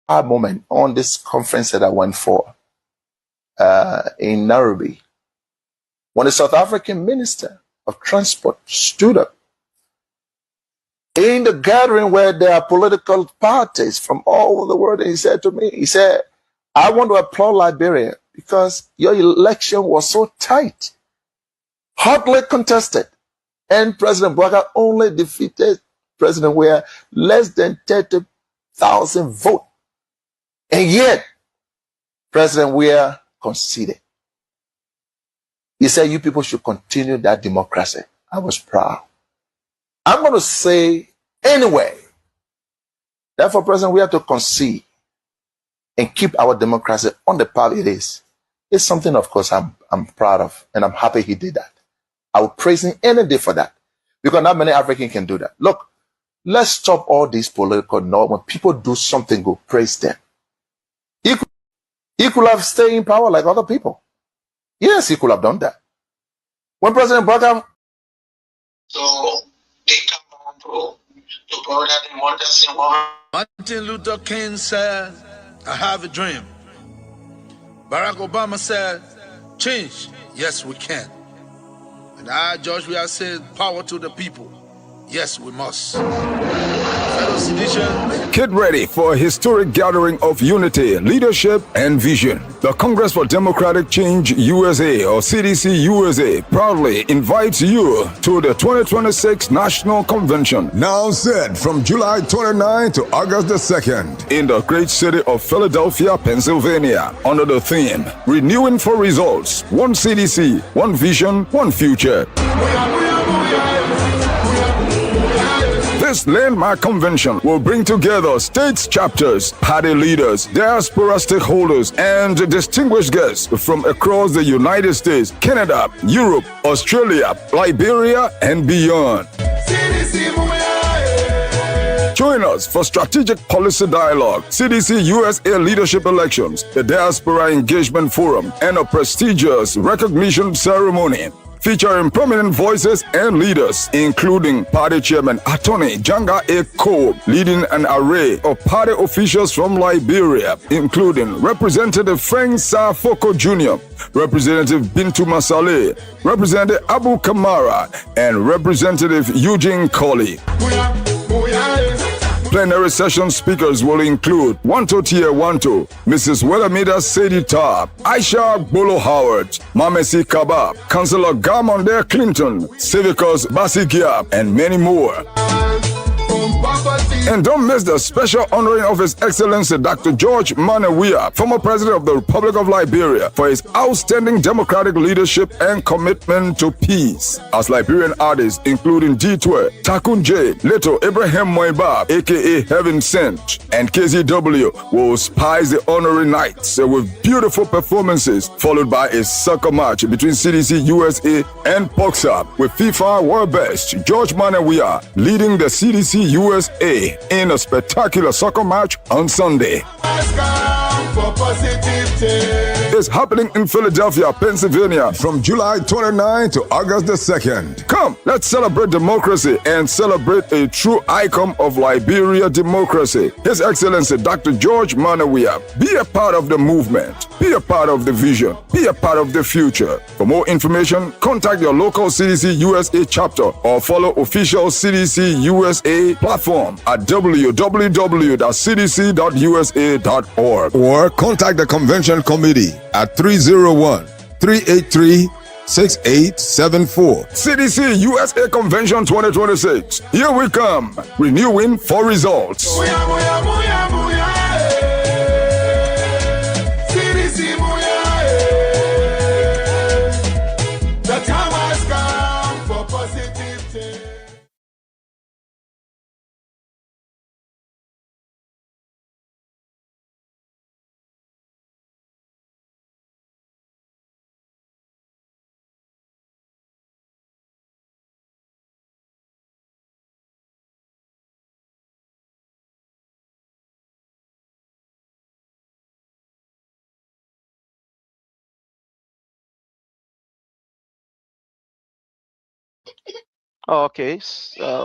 moment on this conference that I went for in Nairobi, when the South African Minister of Transport stood up in the gathering where there are political parties from all over the world, and he said to me, he said, I want to applaud Liberia because your election was so tight, hotly contested, and President Bouakai only defeated President Weah less than 30,000 votes. And yet, President Weah conceded. He said, you people should continue that democracy. I was proud. I'm going to say anyway, therefore, President, we have to concede and keep our democracy on the path it is. It's something, of course, I'm proud of, and I'm happy he did that. I would praise him any day for that, because not many Africans can do that. Look, let's stop all these political norms. When people do something good, praise them. He could have stayed in power like other people. Yes, he could have done that. When President Bouakai, so they come on to go that they want us in war. Martin Luther King said, I have a dream. Barack Obama said, change, yes we can. And I, George Weah, said, power to the people. Yes, we must. Get ready for a historic gathering of unity, leadership, and vision. The Congress for Democratic Change USA, or CDC USA, proudly invites you to the 2026 National Convention. Now set from July 29 to August the 2nd in the great city of Philadelphia, Pennsylvania, under the theme, Renewing for Results, One CDC, One Vision, One Future. This landmark convention will bring together states chapters, party leaders, diaspora stakeholders, and distinguished guests from across the United States, Canada, Europe, Australia, Liberia, and beyond. Join us for strategic policy dialogue, CDC USA leadership elections, the Diaspora Engagement Forum, and a prestigious recognition ceremony featuring prominent voices and leaders, including Party Chairman Attorney Janga A. Cole, leading an array of party officials from Liberia, including Representative Frank Safoko Jr., Representative Bintu Masale, Representative Abu Kamara, and Representative Eugene Colley. Plenary session speakers will include Wanto Tie Wanto, Mrs. Willamida Sadie Tarp, Aisha Bolo Howard, Mamesi Kabab, Councillor Garmonde Clinton, Civicus Basigia, and many more. And don't miss the special honoring of His Excellency Dr. George Manneh Weah, former President of the Republic of Liberia, for his outstanding democratic leadership and commitment to peace. As Liberian artists, including D12, Takun J, Leto Abraham Moibab, aka Heaven Sent, and KZW, will spice the honoring nights with beautiful performances, followed by a soccer match between CDC USA and Boxer, with FIFA World Best George Manneh Weah leading the CDC USA in a spectacular soccer match on Sunday. It's happening in Philadelphia, Pennsylvania from July 29 to August the 2nd. Come, let's celebrate democracy and celebrate a true icon of Liberia democracy, His Excellency Dr. George Manneh Weah. Be a part of the movement. Be a part of the vision. Be a part of the future. For more information, contact your local CDC USA chapter or follow official CDC USA platform at www.cdc.usa.org or contact the convention committee at 301-383-6874. CDC USA Convention 2026. Here we come, renewing for results. Okay,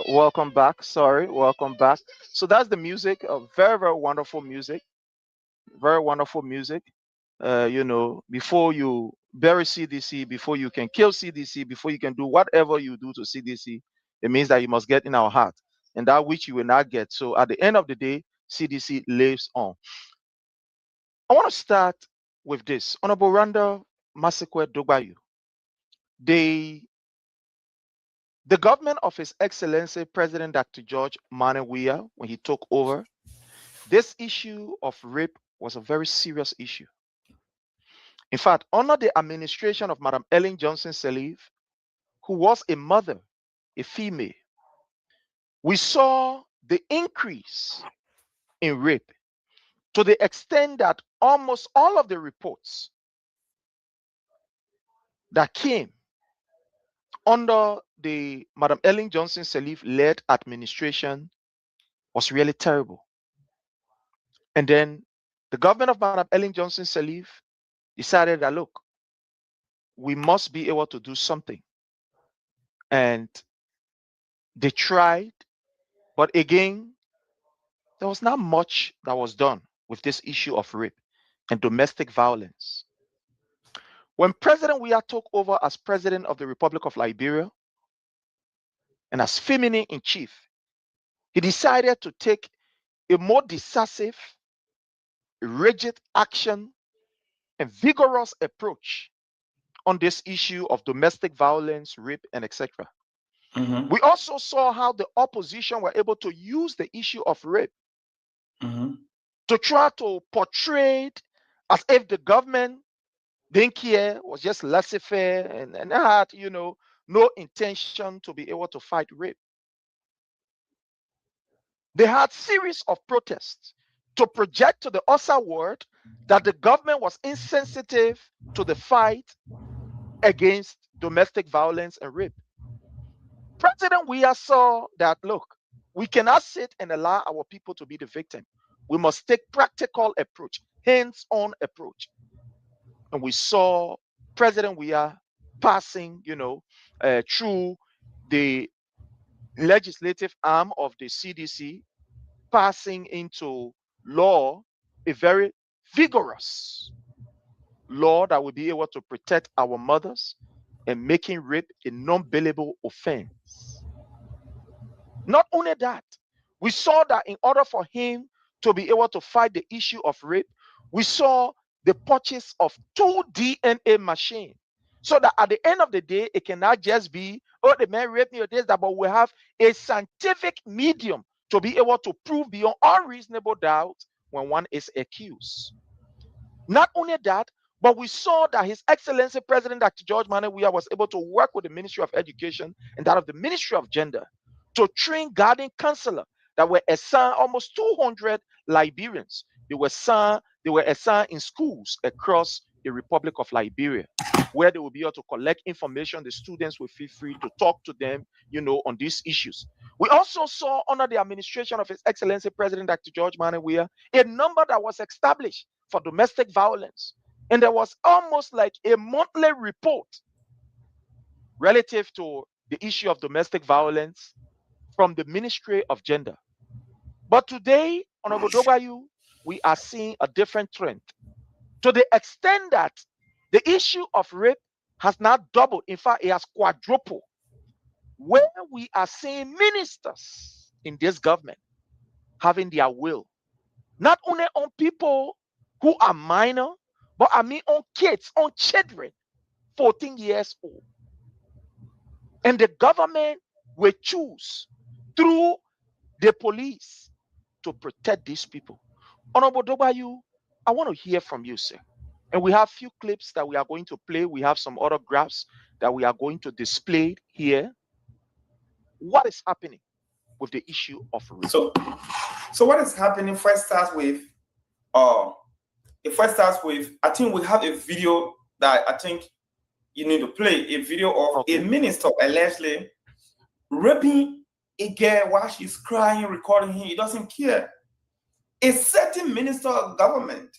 welcome back. Sorry, welcome back. So that's the music, very, very wonderful music. very wonderful music. You know, before you bury CDC, before you can kill CDC, before you can do whatever you do to CDC, it means that you must get in our heart, and that which you will not get. So at the end of the day, CDC lives on. I want to start with this. Honorable Randall Masekwe Dogbayu, the government of His Excellency President Dr. George Manneh Weah, when he took over, this issue of rape was a very serious issue. In fact, under the administration of Madam Ellen Johnson Sirleaf, who was a mother, a female, we saw the increase in rape to the extent that almost all of the reports that came under the Madam Ellen Johnson Sirleaf-led administration was really terrible. And then the government of Madam Ellen Johnson Sirleaf decided that, look, we must be able to do something. And they tried, but again, there was not much that was done with this issue of rape and domestic violence. When President Weah took over as President of the Republic of Liberia and as Feminine in Chief, he decided to take a more decisive, rigid action and vigorous approach on this issue of domestic violence, rape, and etc. We also saw how the opposition were able to use the issue of rape to try to portray it as if the government didn't care, was just laissez-faire, and had, you know, no intention to be able to fight rape. They had series of protests to project to the outside world that the government was insensitive to the fight against domestic violence and rape. President Weah saw that, look, we cannot sit and allow our people to be the victim. We must take practical approach, hands-on approach. And we saw President Weah passing, you know, through the legislative arm of the CDC, passing into law a very vigorous law that will be able to protect our mothers and making rape a non-bailable offense. Not only that, we saw that in order for him to be able to fight the issue of rape, we saw the purchase of 2 DNA machines, so that at the end of the day, it cannot just be, oh, the man raped me or this, that, but we have a scientific medium to be able to prove beyond unreasonable doubt when one is accused. Not only that, but we saw that His Excellency President Dr. George Manneh Weah was able to work with the Ministry of Education and that of the Ministry of Gender to train guardian counselors that were assigned, almost 200 Liberians. They were assigned in schools across the Republic of Liberia, where they will be able to collect information. The students will feel free to talk to them, you know, on these issues. We also saw under the administration of His Excellency President Dr. George Manneh Weah a number that was established for domestic violence. And there was almost like a monthly report relative to the issue of domestic violence from the Ministry of Gender. But today, Honorable Dogbayu, we are seeing a different trend, to the extent that the issue of rape has not doubled. In fact, it has quadrupled, where we are seeing ministers in this government having their will, not only on people who are minor, but I mean on kids, on children, 14 years old. And the government will choose through the police to protect these people. Honorable Dogbayu, I want to hear from you, sir. And we have a few clips that we are going to play. We have some other graphs that we are going to display here. What is happening with the issue of rape? So what is happening first starts with, I think we have a video that I think you need to play, a video of a minister allegedly raping a girl while she's crying, recording him. He doesn't care. A certain minister of government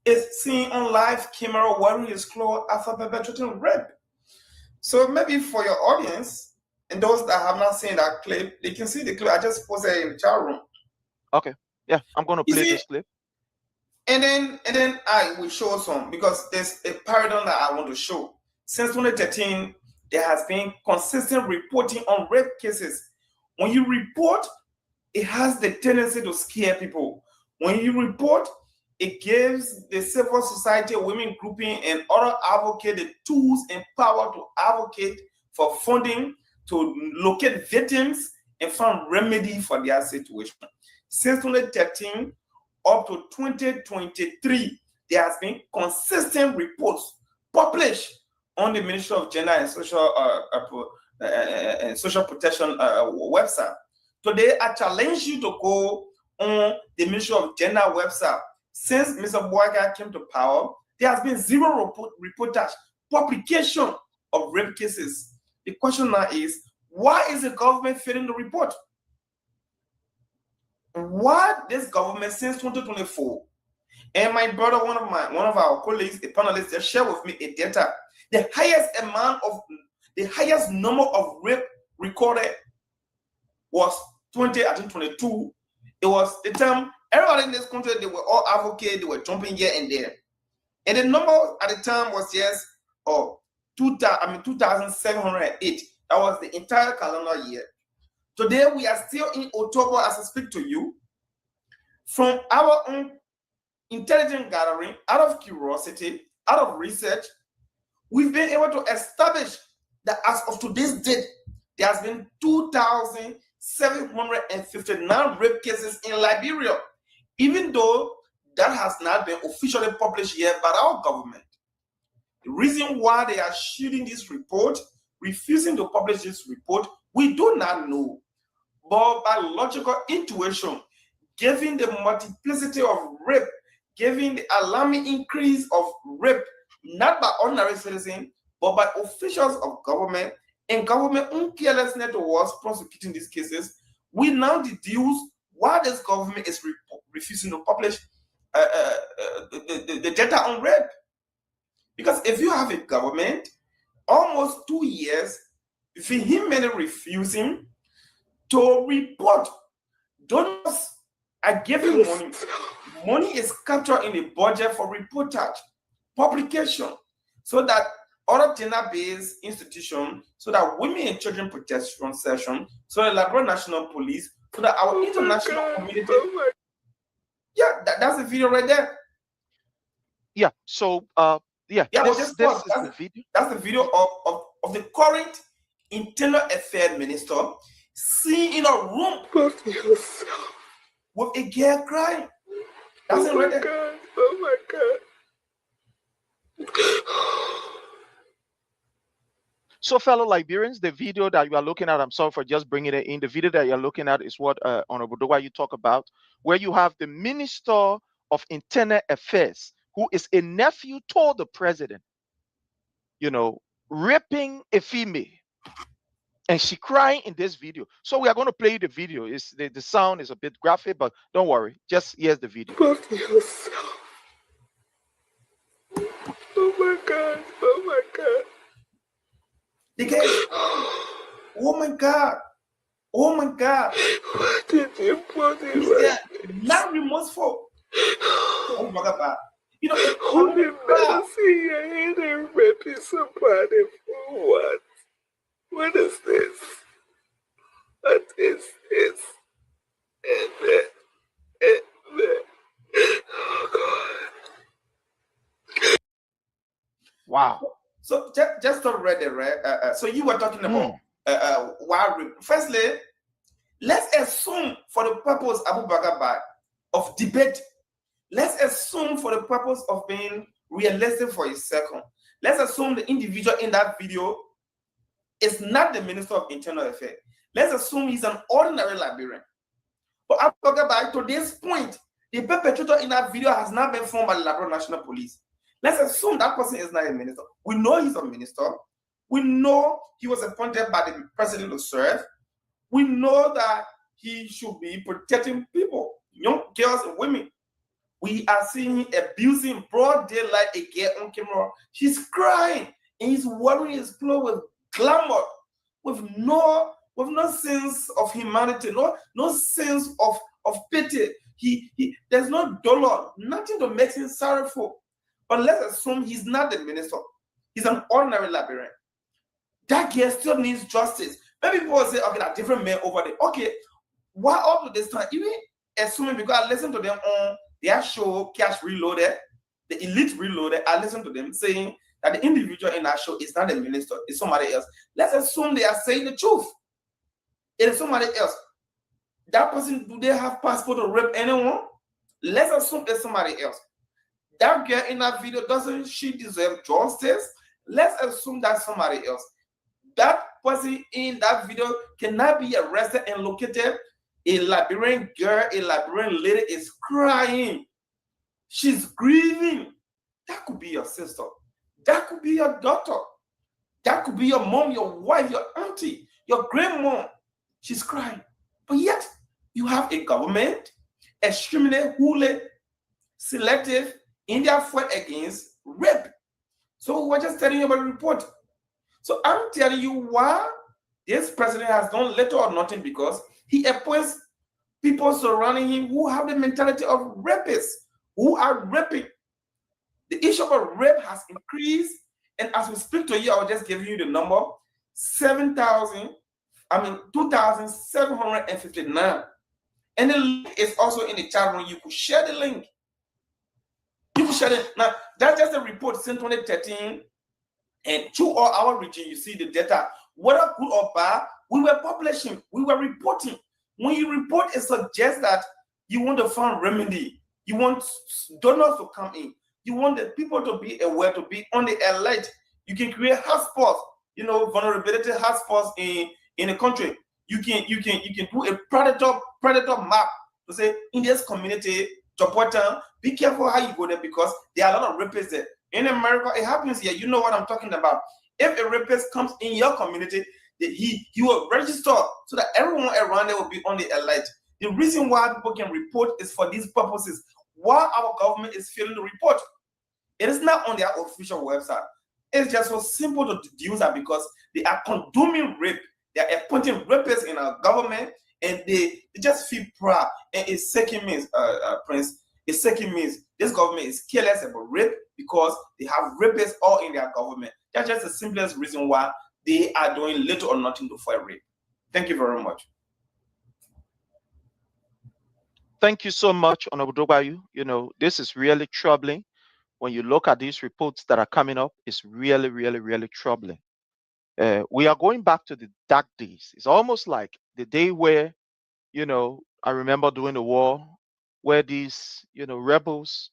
is seen on live camera wearing his clothes after perpetrating rape. So maybe for your audience and those that have not seen that clip, they can see the clip. I just posted it in the chat room. Okay. Yeah, I'm going to play this clip. And then I will show some, because there's a paradigm that I want to show. Since 2013, there has been consistent reporting on rape cases. When you report, it has the tendency to scare people. When you report, it gives the civil society, women grouping, and other advocates the tools and power to advocate for funding, to locate victims, and find remedy for their situation. Since 2013 up to 2023, there has been consistent reports published on the Ministry of Gender and Social Protection website. Today, I challenge you to go on the Ministry of Gender website. Since Mr. Boakai came to power, there has been zero reportage, publication of rape cases. The question now is, why is the government failing to report? Why this government since 2024? And my brother, one of our colleagues, a panelist, they shared with me a data. The highest number of rape recorded was 2022. It was the time everybody in this country, they were all advocates, they were jumping here and there. And the number at the time was 2,708. That was the entire calendar year. Today, we are still in October as I speak to you. From our own intelligence gathering, out of curiosity, out of research, we've been able to establish that as of today's date, there has been 2,759 rape cases in Liberia, even though that has not been officially published yet by our government. The reason why they are shielding this report, refusing to publish this report, we do not know. But by logical intuition, given the multiplicity of rape, given the alarming increase of rape, not by ordinary citizens, but by officials of government and government carelessness towards prosecuting these cases, we now deduce why this government is refusing to publish the data on rape. Because if you have a government, almost 2 years, vehemently refusing to report, donors are giving money. Money is captured in the budget for reportage, publication, so that other gender-based institutions, so that women and children protection session, so the Liberia National Police, so that our international community. Yeah, that's the video right there. Yeah. So this is the video. That's the video of the current Internal Affairs Minister seen in a room with a girl crying. That's it right there. Oh my God. So, fellow Liberians, the video that you are looking at, I'm sorry for just bringing it in. The video that you're looking at is what Honorable Dowa you talk about, where you have the Minister of Internal Affairs, who is a nephew to the president, raping a female. And she crying in this video. So we are going to play the video. The sound is a bit graphic, but don't worry. Just here's the video. Oh my God. Oh my God. The guy, oh my God. Oh my God. What did you put in right? Not remorseful. Oh my God. Holy mercy, I ain't raping somebody for what? What is this? What is this? Oh God. Wow. So just to read it, right? So you were talking about why? Firstly, let's assume for the purpose Abu Bakr of debate. Let's assume for the purpose of being realistic for a second. Let's assume the individual in that video is not the Minister of Internal Affairs. Let's assume he's an ordinary Liberian. But I'm talking about to this point, the perpetrator in that video has not been formed by the Liberia National Police. Let's assume that person is not a minister. We know he's a minister. We know he was appointed by the president to serve. We know that he should be protecting people, young girls and women. We are seeing him abusing broad daylight a girl on camera. She's crying and he's wearing his clothes with glamour, with no sense of humanity, no sense of pity, There's no dollar, nothing to make him sorrowful. But let's assume he's not the minister. He's an ordinary Liberian. That girl still needs justice. Maybe people will say, okay, there are different men over there. Okay, why up to this time? Even assuming, because I listen to them on their show, Cash Reloaded, the Elite Reloaded, I listen to them saying that the individual in that show is not the minister, it's somebody else. Let's assume they are saying the truth. It is somebody else. That person, do they have passport to rape anyone? Let's assume it's somebody else. That girl in that video, doesn't she deserve justice? Let's assume that's somebody else. That person in that video cannot be arrested and located. A Liberian girl, a Liberian lady is crying. She's grieving. That could be your sister. That could be your daughter. That could be your mom, your wife, your auntie, your grandmom. She's crying. But yet, you have a government extremely wholly selective in their fight against rape. So we're just telling you about the report. So I'm telling you why this president has done little or nothing, because he appoints people surrounding him who have the mentality of rapists, who are raping. The issue of rape has increased, and as we speak to you, I will just give you the number: 2,759. And the link is also in the chat room. You could share the link. You could share it. Now, that's just a report since 2013. And through all our region, you see the data. Whether good or bad, we were publishing, we were reporting. When you report, it suggests that you want to find remedy. You want donors to come in. You want the people to be aware, to be on the alert. You can create hotspots, vulnerability hotspots in the country. You can do a predator map to say, in this community, Jopotan, be careful how you go there, because there are a lot of rapists there. In America, it happens here. You know what I'm talking about. If a rapist comes in your community, he will register so that everyone around there will be on the alert. The reason why people can report is for these purposes. Why our government is failing to report, it is not on their official website. It's just so simple to deduce that because they are condemning rape, they are appointing rapists in our government, and they just feel proud. And it's second means, Prince, it's second means this government is careless about rape because they have rapists all in their government. That's just the simplest reason why they are doing little or nothing to fight rape. Thank you very much. Thank you so much, Honorable Dobayu. This is really troubling. When you look at these reports that are coming up, it's really, really, really troubling. We are going back to the dark days. It's almost like the day where, I remember during the war, where these, rebels,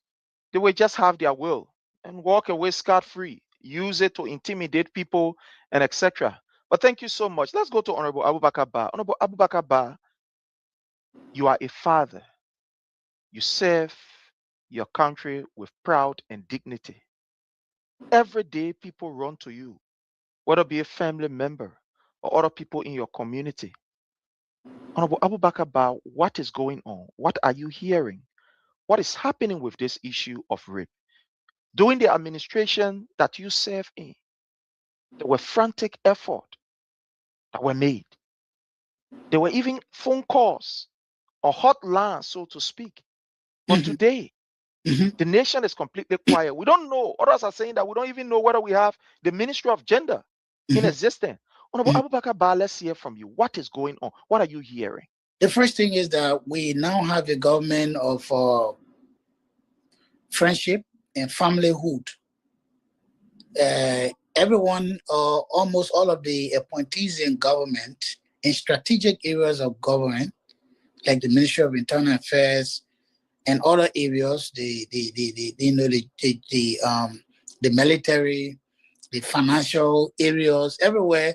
they would just have their will and walk away scot-free, use it to intimidate people and etc. But thank you so much. Let's go to Honorable Abubakar Ba. Honorable Abubakar Ba, you are a father. You serve your country with pride and dignity. Every day people run to you, whether it be a family member or other people in your community. Honorable Abubakar Ba, what is going on? What are you hearing? What is happening with this issue of rape? During the administration that you serve in, there were frantic efforts that were made. There were even phone calls or hotlines, so to speak. But today, the nation is completely quiet. We don't know. Others are saying that we don't even know whether we have the Ministry of Gender in existence. Honorable Abubakar Ba, let's hear from you. What is going on? What are you hearing? The first thing is that we now have a government of friendship and familyhood. Everyone, almost all of the appointees in government, in strategic areas of government, like the Ministry of Internal Affairs and other areas, the military, the financial areas, everywhere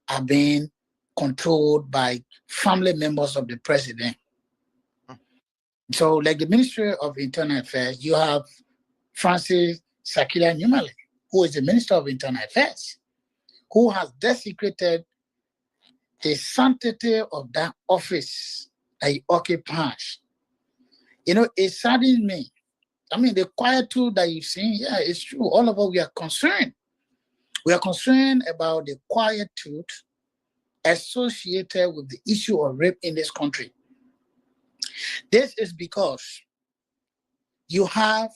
are being controlled by family members of the president. So, like the Ministry of Internal Affairs, you have Francis Sakila Numale, who is the Minister of Internal Affairs, who has desecrated the sanctity of that office that he occupies. It saddens me. I mean, the quietude that you've seen, yeah, it's true. All of us, we are concerned. We are concerned about the quietude associated with the issue of rape in this country. This is because you have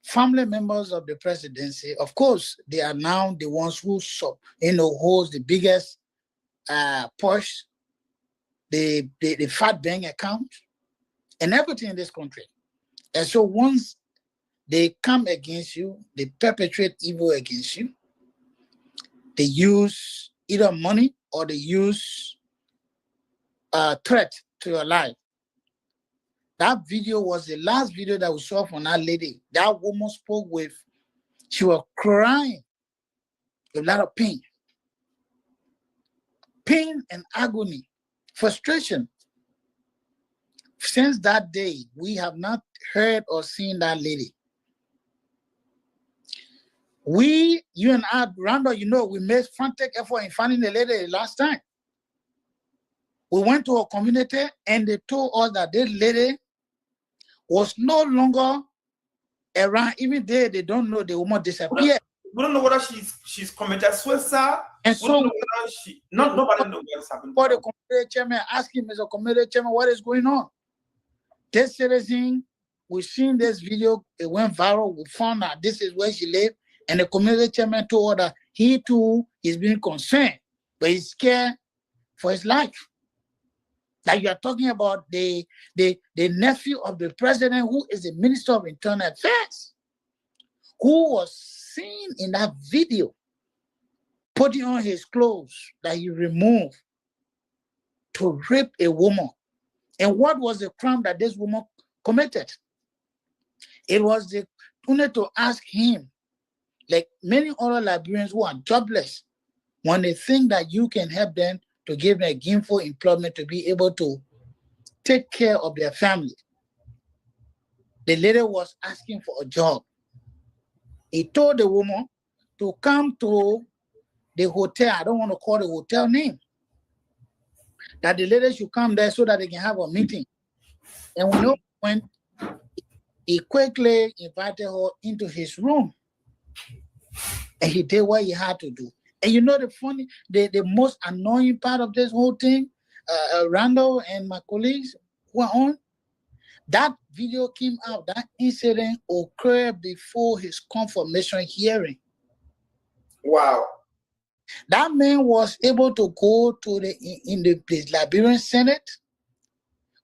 family members of the presidency. Of course, they are now the ones who holds the biggest push, the fat bank account, and everything in this country. And so once they come against you, they perpetrate evil against you, they use either money or they use threat to your life. That video was the last video that we saw from that lady. That woman spoke with, she was crying, a lot of pain. Pain and agony, frustration. Since that day, we have not heard or seen that lady. You and I, Randall, we made frantic effort in finding the lady last time. We went to a community and they told us that this lady was no longer around. Even they don't know the woman disappeared. We don't know whether she's committed suicide. And so nobody knows what's happening. For the community chairman, ask him as a community chairman, what is going on? This citizen, we've seen this video, it went viral. We found out this is where she lived, and the community chairman told her that he too is being concerned, but he's scared for his life. Like you are talking about the nephew of the president, who is the Minister of Internal Affairs, who was seen in that video putting on his clothes that he removed to rape a woman. And what was the crime that this woman committed? It was to ask him, like many other Liberians who are jobless, when they think that you can help them to give them a gainful employment to be able to take care of their family. The lady was asking for a job. He told the woman to come to the hotel. I don't want to call the hotel name. That the lady should come there so that they can have a meeting. And when he quickly invited her into his room. And he did what he had to do. And you know the most annoying part of this whole thing, Randall and my colleagues were on, that video came out, that incident occurred before his confirmation hearing. Wow. That man was able to go to the Liberian Senate,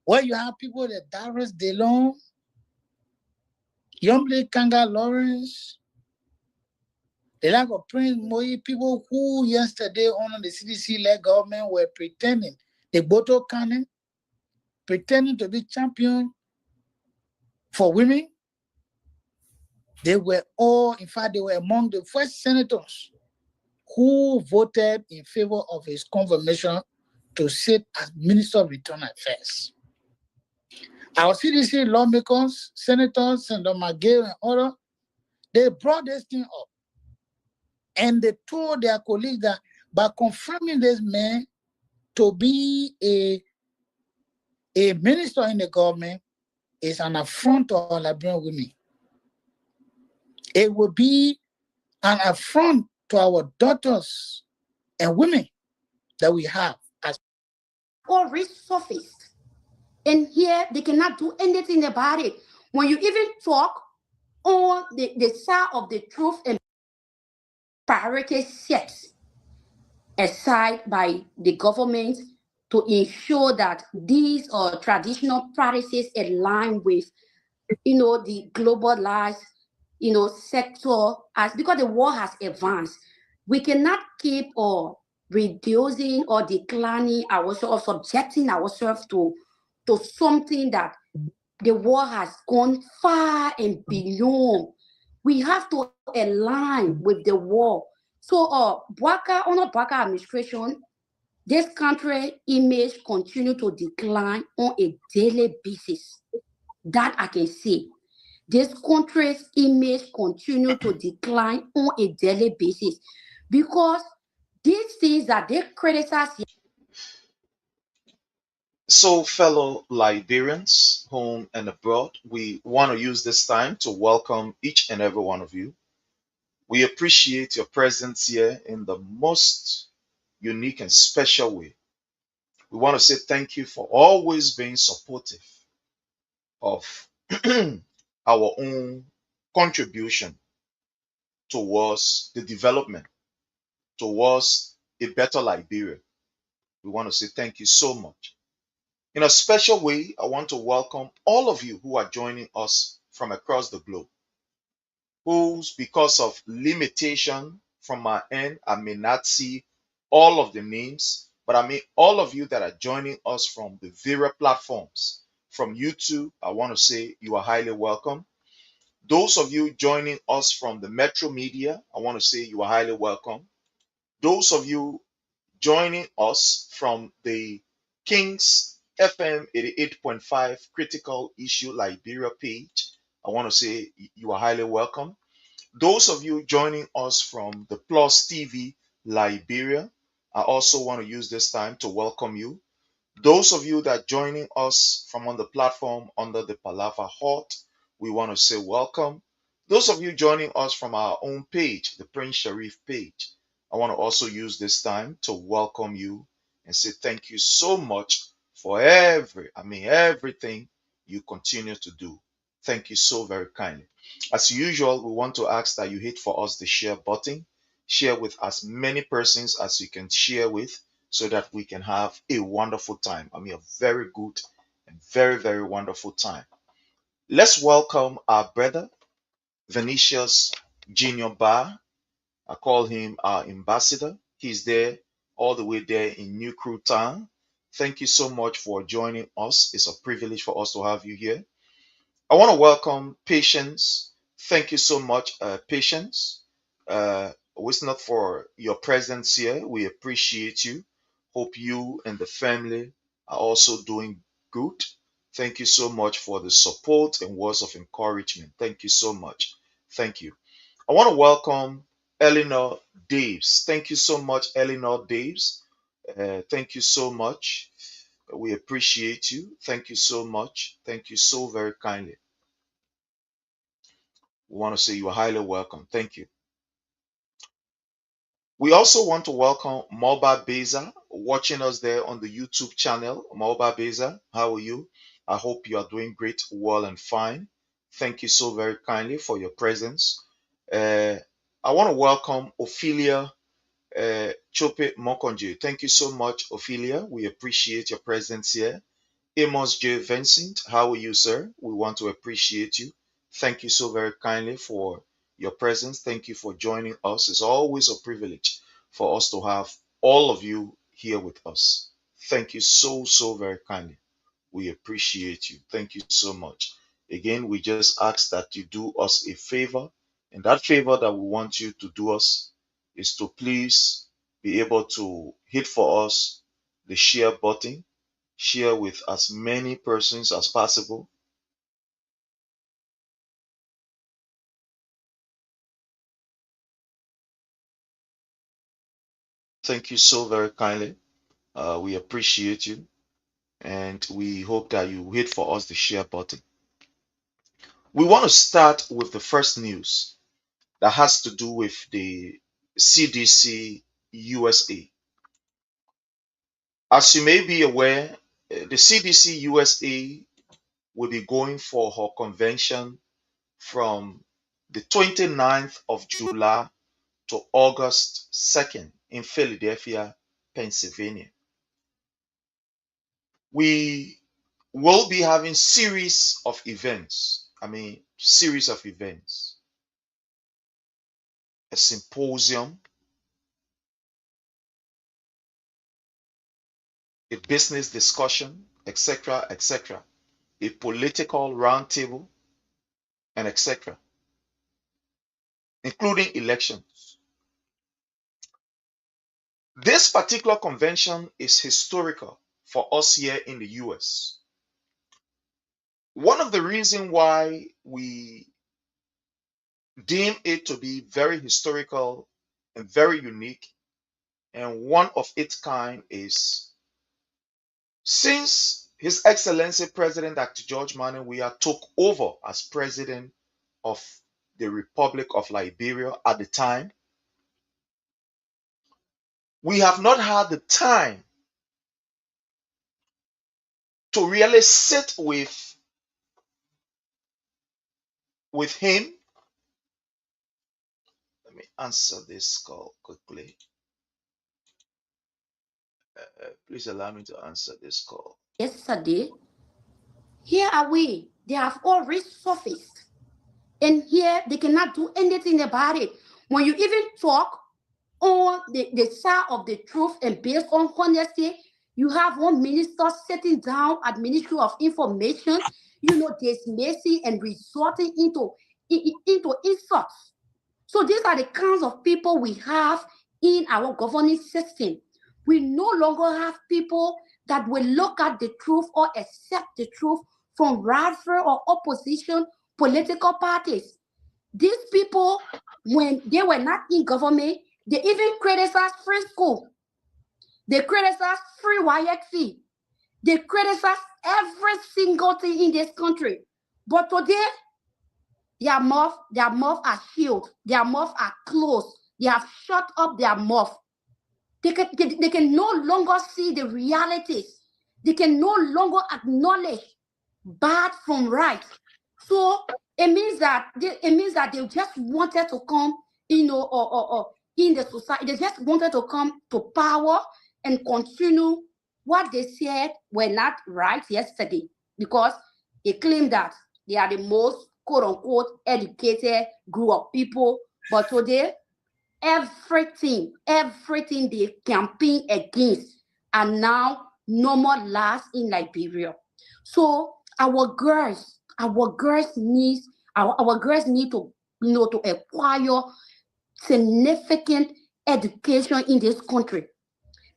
where you have people like Darius DeLong, Yomble Kanga Lawrence, the like of Prince Moi, people who yesterday under the CDC-led government were pretending, the Boto Cannon, pretending to be champion for women. They were all, in fact, they were among the first senators who voted in favor of his confirmation to sit as Minister of Internal Affairs. Our CDC lawmakers, senators, Senator McGill and others, they brought this thing up. And they told their colleagues that by confirming this man to be a minister in the government is an affront to our Liberian women. It will be an affront to our daughters and women that we have. All resurfaced. And here they cannot do anything about it. When you even talk on the side of the truth and priority set aside by the government to ensure that these traditional practices align with, the globalized, sector, because the war has advanced. We cannot keep reducing or declining ourselves, subjecting ourselves to something that the war has gone far and beyond. We have to align with the war. So, under Bwaka administration, this country image continue to decline on a daily basis. That I can see. This country's image continue to decline on a daily basis because these things that they criticize. So, fellow Liberians, home and abroad, we want to use this time to welcome each and every one of you. We appreciate your presence here in the most unique and special way. We want to say thank you for always being supportive of our own contribution towards the development, towards a better Liberia. We want to say thank you so much. In a special way, I want to welcome all of you who are joining us from across the globe, who's because of limitation from my end, I may not see all of the names, but I mean all of you that are joining us from the various platforms. From YouTube, I want to say you are highly welcome. Those of you joining us from the Metro Media, I want to say you are highly welcome. Those of you joining us from the King's FM 88.5 Critical Issue Liberia page, I want to say you are highly welcome. Those of you joining us from the Plus TV Liberia, I also want to use this time to welcome you. Those of you that are joining us from on the platform under the Palava Hut, we want to say welcome. Those of you joining us from our own page, the Prince Sharif page, I want to also use this time to welcome you and say thank you so much for everything you continue to do. Thank you so very kindly. As usual, we want to ask that you hit for us the share button. Share with as many persons as you can share with, so that we can have a wonderful time. I mean, a very good and very, very wonderful time. Let's welcome our brother, Vinicius Junior Bar. I call him our ambassador. He's there, all the way there in New Crew Town. Thank you so much for joining us. It's a privilege for us to have you here. I want to welcome Patience. Thank you so much, Patience. Was not for your presence here. We appreciate you. Hope you and the family are also doing good. Thank you so much for the support and words of encouragement. Thank you so much. Thank you. I want to welcome Eleanor Daves. Thank you so much, Eleanor Daves. Thank you so much. We appreciate you. Thank you so much. Thank you so very kindly. We want to say you are highly welcome. Thank you. We also want to welcome Moba Beza watching us there on the YouTube channel. Moba Beza, how are you? I hope you are doing great, well, and fine. Thank you so very kindly for your presence. I want to welcome Ophelia Chope Mokonje. Thank you so much, Ophelia. We appreciate your presence here. Amos J. Vincent, how are you, sir? We want to appreciate you. Thank you so very kindly for your presence. Thank you for joining us. It's always a privilege for us to have all of you here with us. Thank you so, so very kindly. We appreciate you. Thank you so much. Again, we just ask that you do us a favor. And that favor that we want you to do us is to please be able to hit for us the share button, share with as many persons as possible. Thank you so very kindly. We appreciate you, and we hope that you hit for us the share button. We want to start with the first news that has to do with the CDC USA. As you may be aware, the CDC USA will be going for her convention from the 29th of July to August 2nd in Philadelphia, Pennsylvania. We will be having series of events. Series of events. A symposium, a business discussion, etc., etc., a political roundtable, and etc., including elections. This particular convention is historical for us here in the US. One of the reasons why we deem it to be very historical and very unique and one of its kind is since His Excellency President Dr. George Manneh Weah took over as President of the Republic of Liberia at the time, we have not had the time to really sit with him. Let me answer this call quickly. Please allow me to answer this call. Yesterday, here are we. They have all resurfaced. And here they cannot do anything about it. When you even talk on the side of the truth and based on honesty, you have one minister sitting down at Ministry of Information, dismissing and resorting into insults. So these are the kinds of people we have in our governing system. We no longer have people that will look at the truth or accept the truth from rival or opposition political parties. These people, when they were not in government, they even criticized free school. They criticized free WAEC fee. They criticized every single thing in this country. But today, their mouth are sealed. Their mouth are closed. They have shut up their mouth. They can no longer see the realities. They can no longer acknowledge bad from right. So it means that they just wanted to come, or in the society. They just wanted to come to power and continue what they said were not right yesterday, because they claim that they are the most quote unquote educated group of people. But today, everything they campaign against are now no more laws in Liberia. So our girls need to to acquire significant education in this country,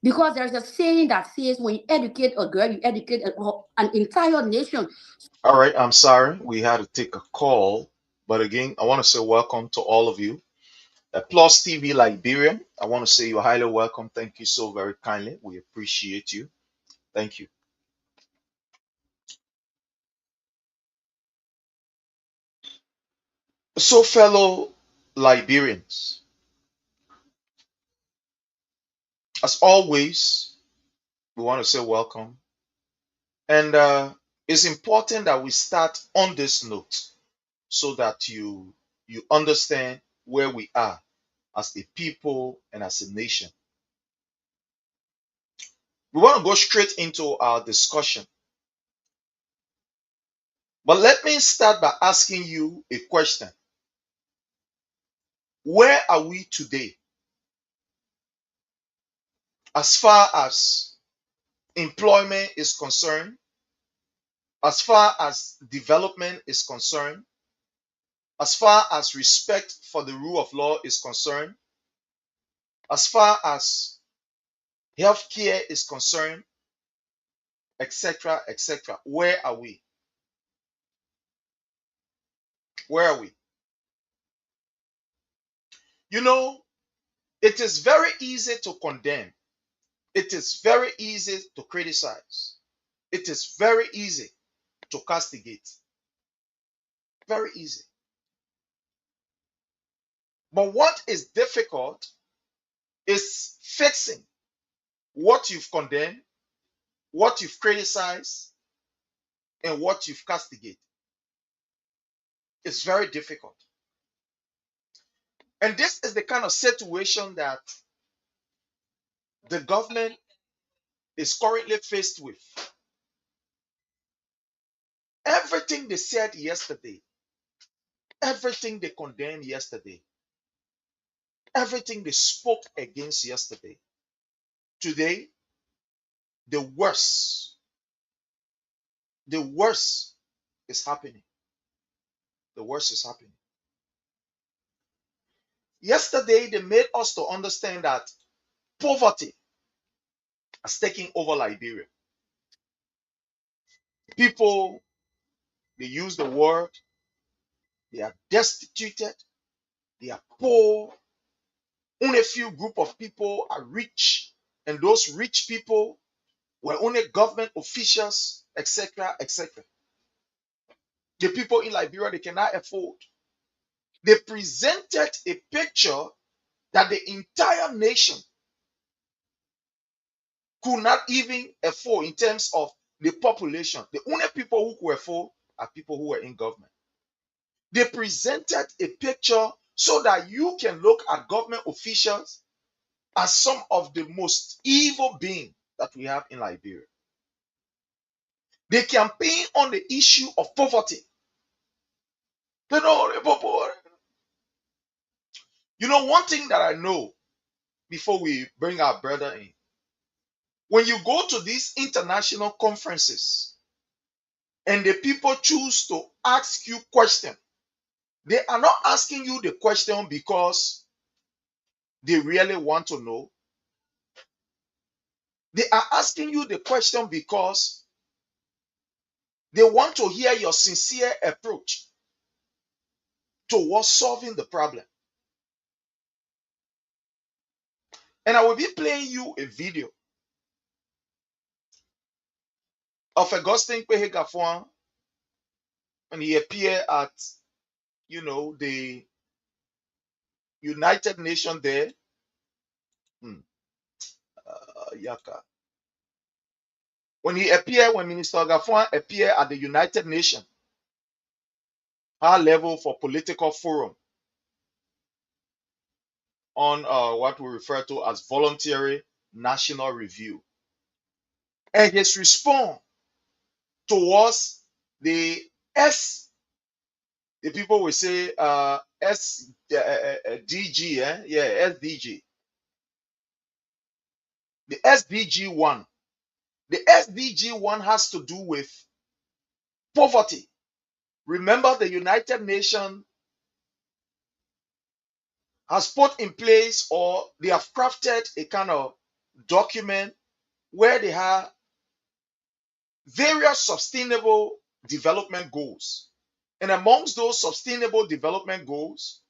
because there's a saying that says when you educate a girl, you educate an entire nation. All right, I'm sorry we had to take a call, but again, I want to say welcome to all of you. Plus TV Liberia, I want to say you're highly welcome. Thank you so very kindly. We appreciate you. Thank you. So, fellow Liberians, as always, we want to say welcome. And it's important that we start on this note so that you understand where we are as a people and as a nation. We want to go straight into our discussion. But let me start by asking you a question. Where are we today as far as employment is concerned, as far as development is concerned, as far as respect for the rule of law is concerned, as far as healthcare is concerned, etc., etc.? Where are we? Where are we? You know, it is very easy to condemn. It is very easy to criticize. It is very easy to castigate. Very easy. But what is difficult is fixing what you've condemned, what you've criticized, and what you've castigated. It's very difficult. And this is the kind of situation that the government is currently faced with. Everything they said yesterday, everything they condemned yesterday, everything they spoke against yesterday, today, the worst is happening. The worst is happening. Yesterday, they made us to understand that poverty has taken over Liberia. People, they use the word, they are destituted, they are poor. Only a few group of people are rich, and those rich people were only government officials, etc., etc. The people in Liberia, they cannot afford. They presented a picture that the entire nation could not even afford in terms of the population, the only people who were for are people who were in government. They presented a picture so that you can look at government officials as some of the most evil beings that we have in Liberia. They campaign on the issue of poverty. You know, one thing that I know before we bring our brother in, when you go to these international conferences and the people choose to ask you questions, they are not asking you the question because they really want to know. They are asking you the question because they want to hear your sincere approach towards solving the problem. And I will be playing you a video of Augustine Kpehe Gafuan when he appeared at, the United Nations there. Yaka. When Minister Gafuan appeared at the United Nations, high level for political forum on what we refer to as voluntary national review. And his response towards the people will say SDG, SDG. The SDG 1. The SDG 1 has to do with poverty. Remember, the United Nations has put in place, or they have crafted a kind of document where they have various sustainable development goals. And amongst those sustainable development goals,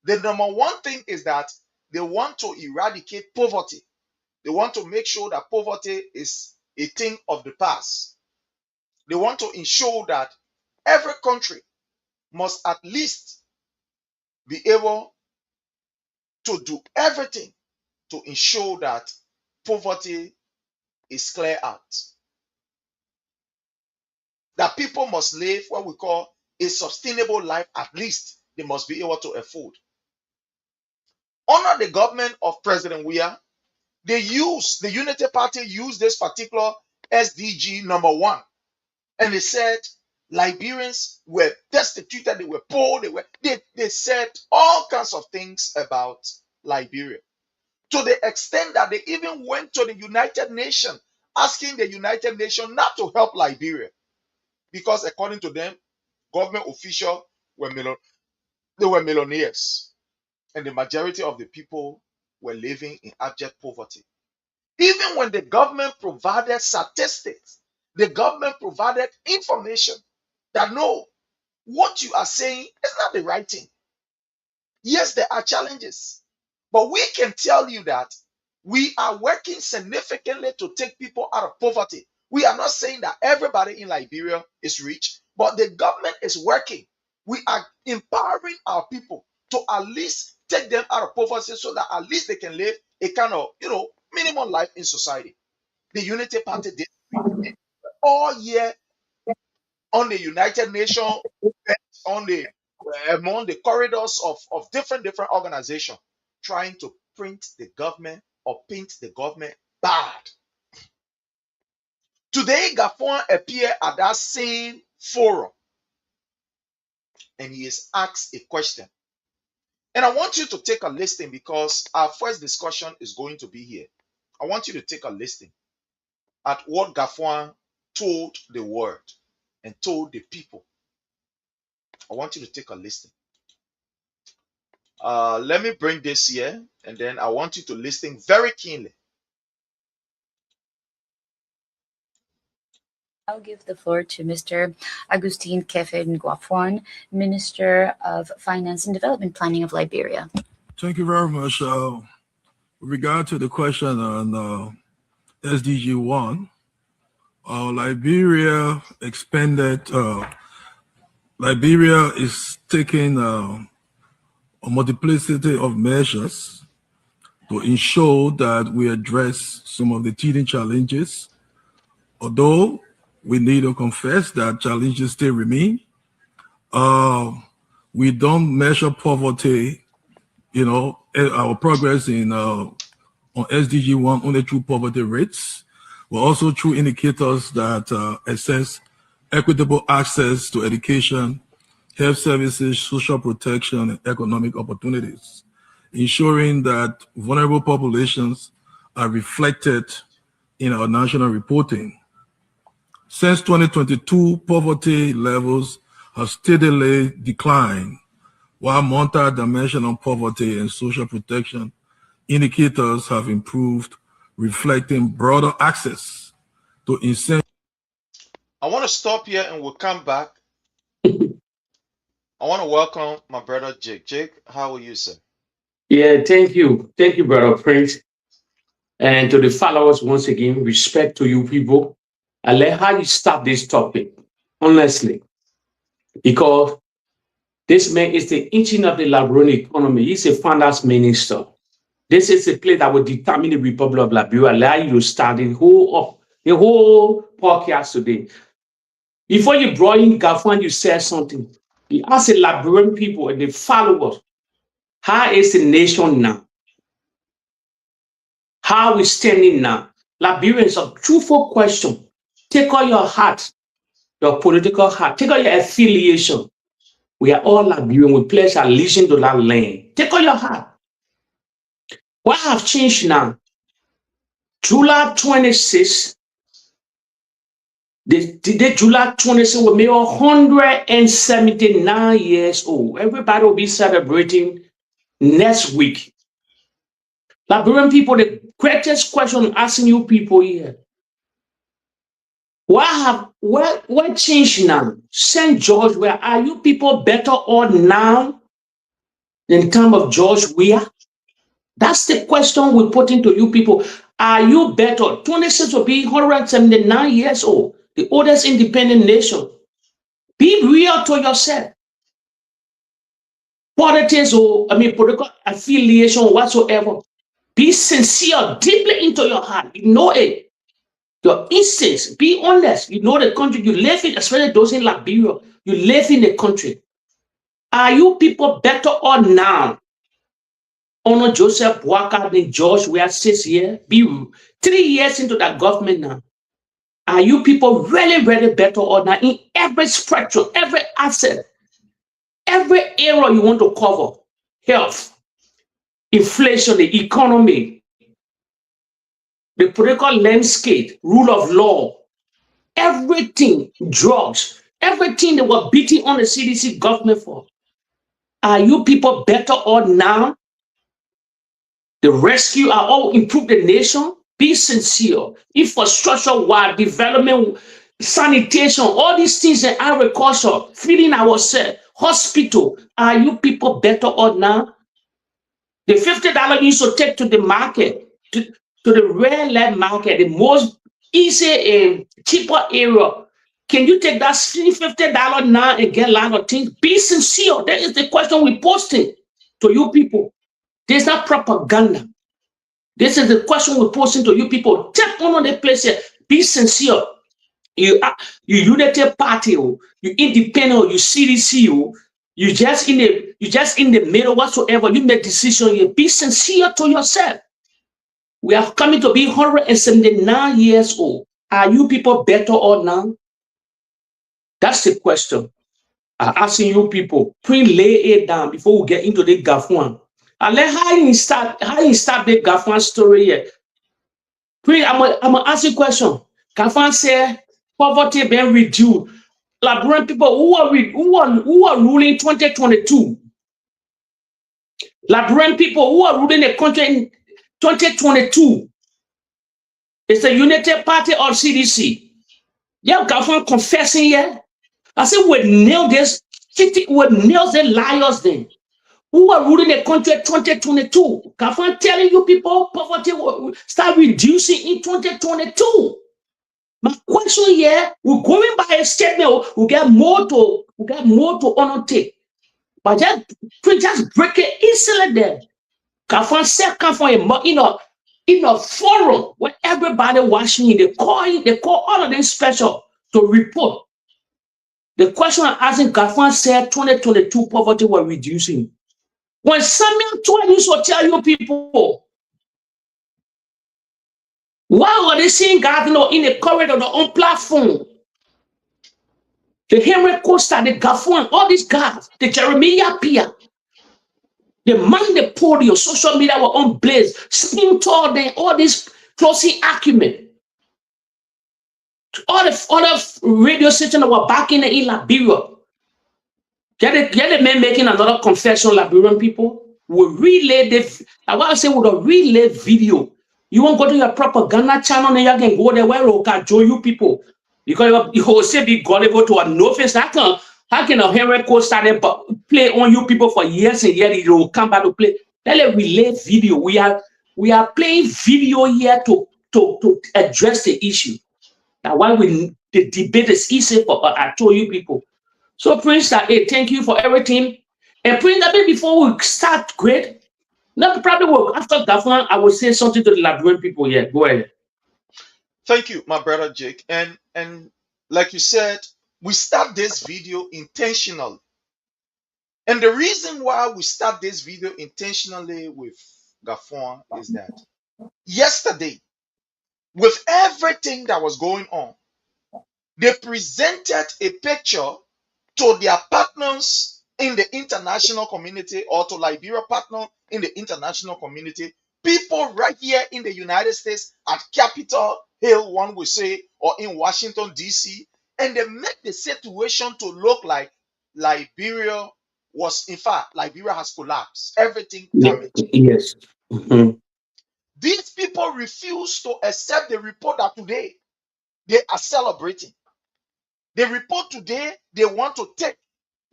the number one thing is that they want to eradicate poverty. They want to make sure that poverty is a thing of the past. They want to ensure that every country must at least be able to do everything to ensure that poverty is cleared out. That people must live what we call a sustainable life, at least they must be able to afford. Under the government of President Weah, the Unity Party used this particular SDG number 1. And they said Liberians were destitute, they were poor, they said all kinds of things about Liberia. To the extent that they even went to the United Nations, asking the United Nations not to help Liberia. Because according to them, government officials were millionaires. And the majority of the people were living in abject poverty. Even when the government provided statistics, the government provided information that no, what you are saying is not the right thing. Yes, there are challenges, but we can tell you that we are working significantly to take people out of poverty. We are not saying that everybody in Liberia is rich, but the government is working. We are empowering our people to at least take them out of poverty so that at least they can live a kind of, minimum life in society. The Unity Party did all year on the United Nations, among the corridors of different organizations, trying to paint the government bad. Today, Gafuan appeared at that same forum, and he is asked a question. And I want you to take a listen because our first discussion is going to be here. I want you to take a listen at what Gafuan told the world and told the people. I want you to take a listen. Let me bring this here, and then I want you to listen very keenly. I'll give the floor to Mr. Agustin Kpehe Gafuan, Minister of Finance and Development Planning of Liberia. Thank you very much. With regard to the question on SDG 1, Liberia expanded. Liberia is taking a multiplicity of measures to ensure that we address some of the teething challenges. Although we need to confess that challenges still remain. We don't measure poverty, our progress in on SDG 1 only through poverty rates, but also through indicators that assess equitable access to education, health services, social protection, and economic opportunities, ensuring that vulnerable populations are reflected in our national reporting. Since 2022, poverty levels have steadily declined, while multi-dimensional poverty and social protection indicators have improved, reflecting broader access to essential. I want to stop here and we'll come back. I want to welcome my brother Jake. Jake, how are you, sir? Yeah, thank you. Thank you, Brother Prince. And to the followers, once again, respect to you people. I like how you start this topic, honestly, because this man is the engine of the Liberian economy. He's a finance minister. This is a place that will determine the Republic of Liberia. Allow you to start the whole podcast today. Before you brought in Gafwan, you said something. You asked the Liberian people and the followers, how is the nation now? How are we standing now? Liberia is a truthful question. Take all your heart, your political heart, take all your affiliation. We are all Liberian. We pledge allegiance to that land. Take all your heart. What have changed now? July 26, the July 26 will make 179 years old. Everybody will be celebrating next week. Liberian people, the greatest question I'm asking you people here. What changed now? St. George, where are you people better off now in terms of George Weah? That's the question we're putting to you people. Are you better? 26 will be 179 years old, the oldest independent nation. Be real to yourself. Politics or political affiliation whatsoever. Be sincere deeply into your heart. You know it. Your instincts. Be honest. You know the country you live in, especially those in Liberia. You live in the country. Are you people better off now? Honor Joseph Boakai than George Weah 6 years. Be 3 years into that government now. Are you people really, really better off now in every spectrum, every asset, every area you want to cover? Health, inflation, the economy, the political landscape, rule of law, everything, drugs, everything they were beating on the CDC government for. Are you people better off now? The rescue are all improve the nation. Be sincere. Infrastructure, wide development, sanitation, all these things in agriculture, feeding ourselves, hospital. Are you people better off now? The $50 you should take to the market, to the rare land market, the most easy and cheaper area. Can you take that $50 now and get a lot of things? Be sincere. That is the question we're posting to you people. There's not propaganda. This is the question we're posting to you people. Take one of the places. Be sincere. You Unity Party, you independent, you CDC, you just in the middle whatsoever. You make decision. You be sincere to yourself. We are coming to be 179 years old. Are you people better or now? That's the question. I'm asking you people. Please lay it down before we get into the Gafwan. And let how you start the Gafwan story here. Please, I'm gonna ask you a question. Gafwan said poverty being reduced. Liberian people who are ruling 2022. Liberian people who are ruling the country in 2022. It's the Unity Party or CDC. Yeah, Gafwan confessing here. I said we nail this. We nail the liars then. Who are ruling the country in 2022? Gafwan telling you people poverty will start reducing in 2022. My question here, we're going by a statement, we get more to annotate. But just break it easily there. Gafwan said in a forum where everybody watching, they call all of them special. to report. The question I'm asking, Gafwan said 2022 poverty was reducing. When Samuel Toa used to tell you people, why were they seeing God in the corridor on platform? The Henry Costa, the Gafwan, all these guys, the Jeremiah Pia, the man they poured your social media were on blaze, spin tall them, all this closing argument. All the other radio stations that were back in Liberia. Get the man making another confession, Liberian people will relay the, I want to say with a relay video. You won't go to your propaganda channel and you can go there where you can join you people. Because you will say be gullible to a no face. How can a Henry Code start play on you people for years and years? It will come back to play. Let it relay video. We are playing video here to address the issue. Now why the debate is easy for I told you people. So Prince, hey, thank you for everything. And Prince, before we start, great. Not probably work after Gafwan, I will say something to the Liberian people here. Go ahead. Thank you, my brother Jake. And like you said, we start this video intentionally. And the reason why we start this video intentionally with Gafwan is that yesterday, with everything that was going on, they presented a picture to their partners in the international community or to Liberia partner in the international community, people right here in the United States at Capitol Hill, one would say, or in Washington, D.C., and they make the situation to look like Liberia was, in fact, Liberia has collapsed, everything damaged. Yes. Mm-hmm. These people refuse to accept the report that today they are celebrating. The report today they want to take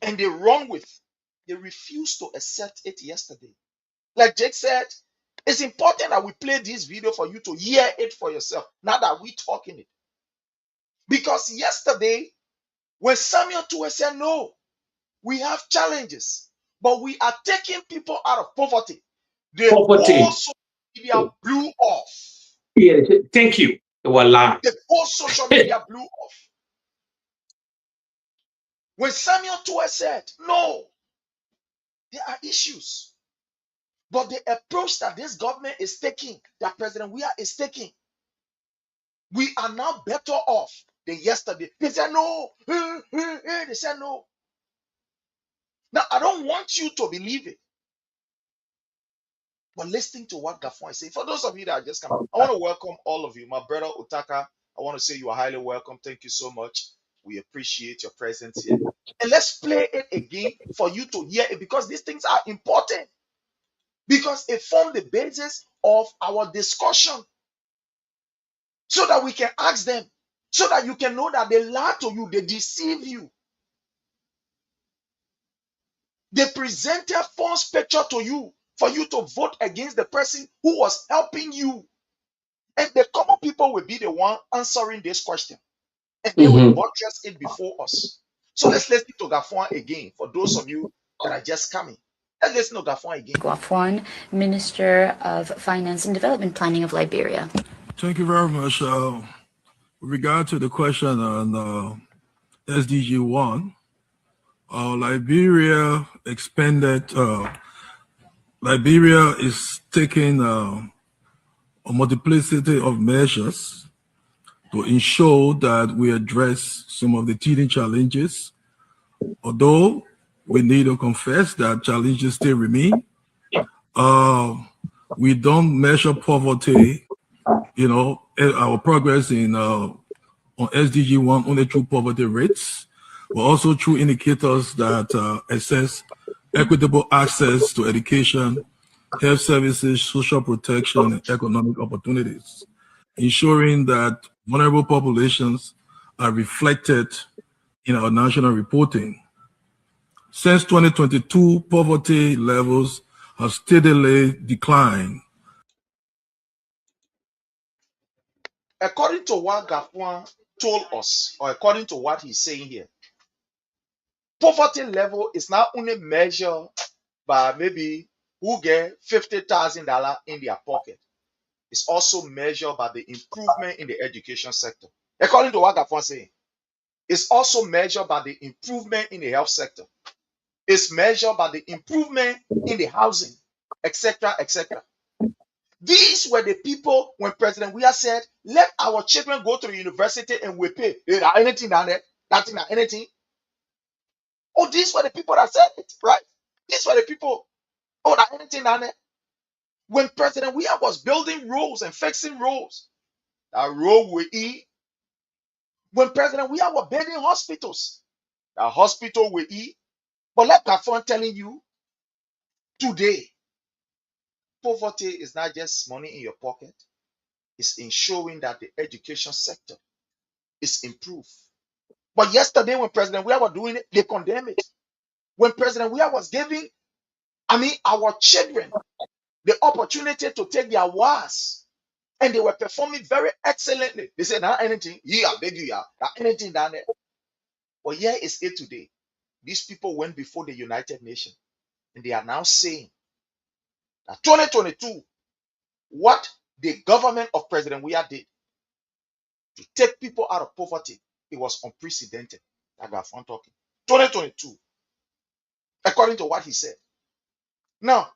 and they run with. They refuse to accept it yesterday. Like Jake said, it's important that we play this video for you to hear it for yourself, not that we talking it. Because yesterday, when Samuel Toa said, no, we have challenges, but we are taking people out of poverty, the whole social media blew off. Yeah, thank you. They were lying. The whole social media blew off. When Samuel Toa said, no, there are issues, but the approach that this government is taking, that President Weah is taking, we are now better off than yesterday. They said no. They said no. Now, I don't want you to believe it, but listening to what Gafwan is saying, for those of you that are just coming, I want to welcome all of you. My brother Otaka, I want to say you are highly welcome. Thank you so much. We appreciate your presence here. And let's play it again for you to hear it, because these things are important. Because it forms the basis of our discussion, so that we can ask them, so that you can know that they lie to you, they deceive you. They presented a false picture to you for you to vote against the person who was helping you. And the common people will be the one answering this question. And they will buttress it before us. So let's listen to Gafwan again for those of you that are just coming. Let's listen to Gafwan again. Gafwan, Minister of Finance and Development Planning of Liberia. Thank you very much. With regard to the question on SDG 1, Liberia expanded. Liberia is taking a multiplicity of measures to ensure that we address some of the teething challenges. Although we need to confess that challenges still remain, we don't measure poverty, our progress in on SDG 1 only through poverty rates, but also through indicators that assess equitable access to education, health services, social protection, and economic opportunities, ensuring that vulnerable populations are reflected in our national reporting. Since 2022, poverty levels have steadily declined. According to what Gafwan told us, or according to what he's saying here, poverty level is not only measured by maybe who get $50,000 in their pocket. It's also measured by the improvement in the education sector. According to what Gafwan saying, It's also measured by the improvement in the health sector. It's measured by the improvement in the housing, etc., etc. These were the people when President Weah said, let our children go to the university and we pay. Anything down there? Nothing, anything. Oh, these were the people that said it, right? These were the people. Oh, that anything down there? When President Weah was building roads and fixing roads, that road will eat. When President Weah was building hospitals, that hospital will eat. But let Gafon telling you, today, poverty is not just money in your pocket. It's ensuring that the education sector is improved. But yesterday, when President Weah was doing it, they condemned it. When President Weah was giving, our children the opportunity to take their wars, and they were performing very excellently. They said, not anything, yeah, beg you, yeah, not anything down there. But here is it today. These people went before the United Nations, and they are now saying that 2022, what the government of President Weah did to take people out of poverty, it was unprecedented. Like I'm talking. 2022, according to what he said. Now,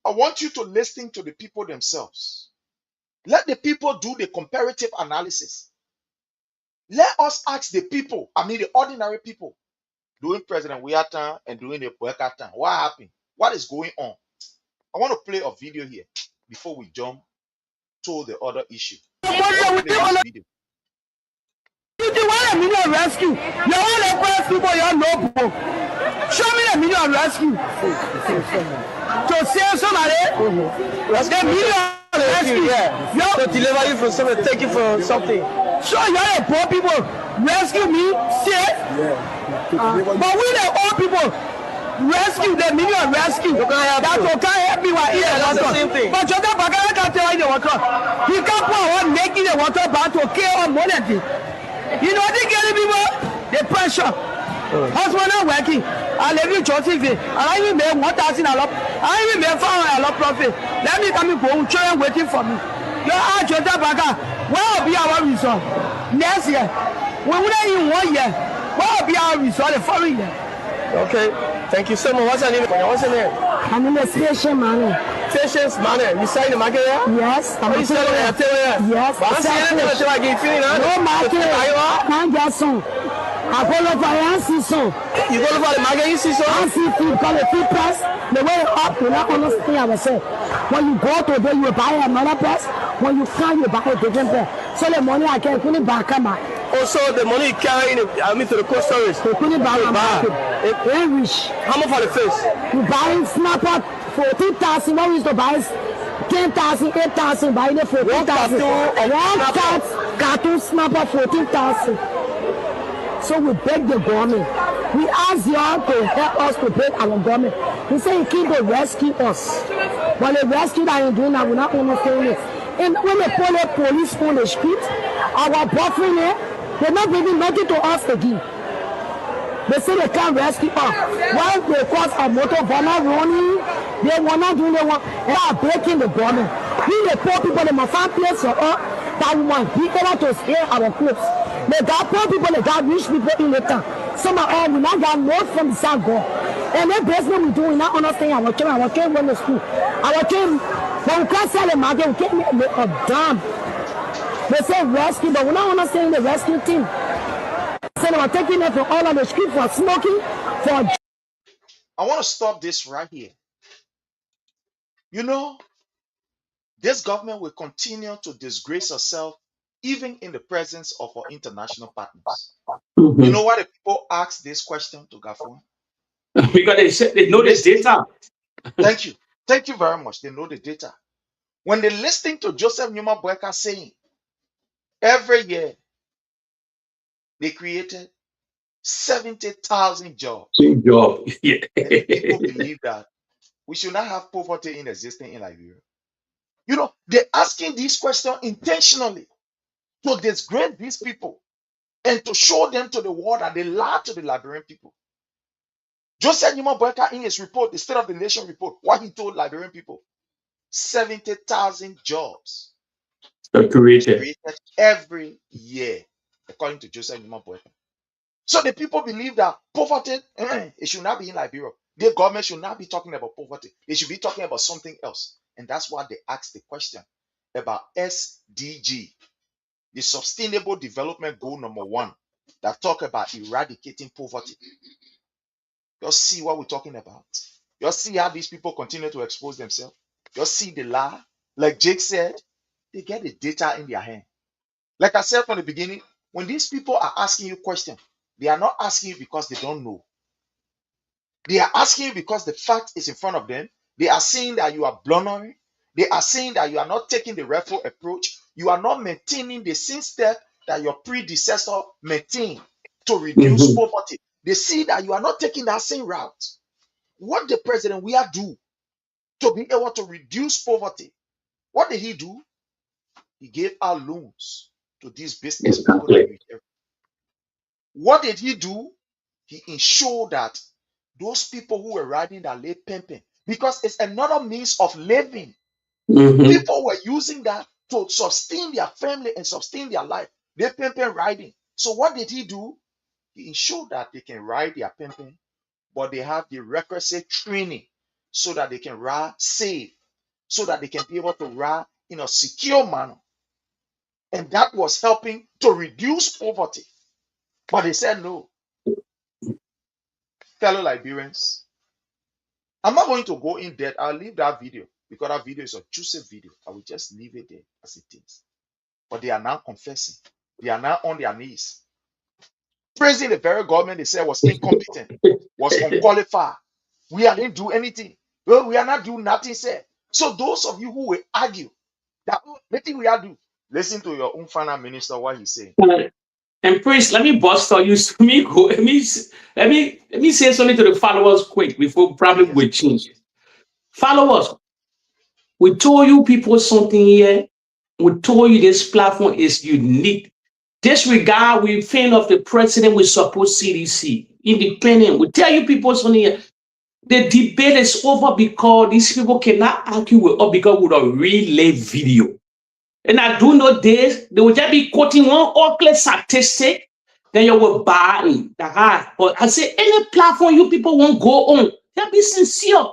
I want you to listen to the people themselves. Let the people do the comparative analysis. Let us ask the people, the ordinary people, during President Weah time and during the Boyka time, what happened? What is going on? I want to play a video here before we jump to the other issue. You want a million rescue? You want to press people you know. Show me a million rescue. To save somebody, a million rescue. Yeah. To deliver you from something, take you from something. So you are a poor people. Rescue me, save. But we the old people. Rescue the million rescue. That will can't help me while here. That's the same thing. But Joga Bagara can't tell you the water. He can't put on making the water back to kill on money. You know they getting people the pressure. Husband not working. I leave you Joseph. I even made 1,000 a lot. I even made 500 a lot profit. Let me come go children waiting for me. You are Joga Bagara. Where will be our result? Next year. We wouldn't even 1 year. What will be our result the following year? Okay. Thank you so much. What's your name? What's your name? My name is Patience Mane. Patience Mane. You selling the market here? Yes. Are you selling the here? Yes. But I'm saying that you like feeling no market. Can't get some. I go look for Yancy. You go look for the market, you see so? I see food, call it food price. The way up, you not understand ourselves. When you go to there, you buy another price. When you come, you buy a different price. So the money I can put it back. Also, the money you carry to the cold storage. You put it back. Very rich. How much for the face? You buy snapper 14,000. What we used to buy 10,000, 8,000. Buy it for 14,000. One cartoon snapper 14,000. So we beg the government. We ask y'all to help us to beg our government. We say you keep to rescue us. But the rescue that you're doing that we're not understanding it. And when they pull the police on the street, our boyfriend here, they're not giving nothing to us again. They say they can't rescue us. While they cause a motor bomber running, they were not doing the one. They are breaking the government. We the poor people, they must find place for us that we want people to scare our clothes. They got poor people, they got rich people in the town. Some of all we not got more from the South God. And that business we do, we not understand our children went to school. Our children, when we can't sell the market, we can't make a damn. They say rescue, but we're not understanding the rescue team. So they were taking it from all on the street for smoking, for... I want to stop this right here. You know, this government will continue to disgrace herself even in the presence of our international partners. You know why the people ask this question to Gafon? Because they said they know the data. Thank you. Thank you very much. They know the data. When they listen to Joseph Numa Boyka saying, every year they created 70,000 jobs. Yeah. And people believe that we should not have poverty in existing in Liberia. You know, they're asking these questions intentionally to disgrace these people and to show them to the world that they lie to the Liberian people. Joseph Numa Boyka in his report, the State of the Nation report, what he told Liberian people, 70,000 jobs created every year, according to Joseph Numa Boyka. So the people believe that poverty, it should not be in Liberia. The government should not be talking about poverty. They should be talking about something else. And that's why they asked the question about SDG, the Sustainable Development Goal #1, that talk about eradicating poverty. You see what we're talking about. You see how these people continue to expose themselves. You see the lie. Like Jake said, they get the data in their hand. Like I said from the beginning, when these people are asking you questions, they are not asking you because they don't know. They are asking you because the fact is in front of them. They are saying that you are blundering. They are saying that you are not taking the rightful approach. You are not maintaining the same step that your predecessor maintained to reduce poverty. They see that you are not taking that same route. What the president will do to be able to reduce poverty? What did he do? He gave out loans to these business people. What did he do? He ensured that those people who were riding that late pimping, because it's another means of living. People were using that to sustain their family and sustain their life. They pimping riding. So what did he do? He ensured that they can ride their pimping, but they have the requisite training so that they can ride safe, so that they can be able to ride in a secure manner. And that was helping to reduce poverty. But they said no. Fellow Liberians, I'm not going to go in depth. I'll leave that video because that video is a juicy video. I will just leave it there as it is. But they are now confessing. They are now on their knees, praising the very government they said was incompetent, was unqualified. We didn't do anything. Well, we are not doing nothing, sir. So those of you who will argue that nothing we are do, listen to your own finance minister what he's saying. And Prince, let me bust on you. Let me say something to the followers quick before probably we change. Followers, we told you people something here. We told you this platform is unique. Disregard, we fan of the president, we support CDC. Independent. We tell you people something here. The debate is over because these people cannot argue with us because with a relay video. And I do know this, they will just be quoting one ugly statistic, then you will buy it. But I say, any platform you people won't go on, just be sincere.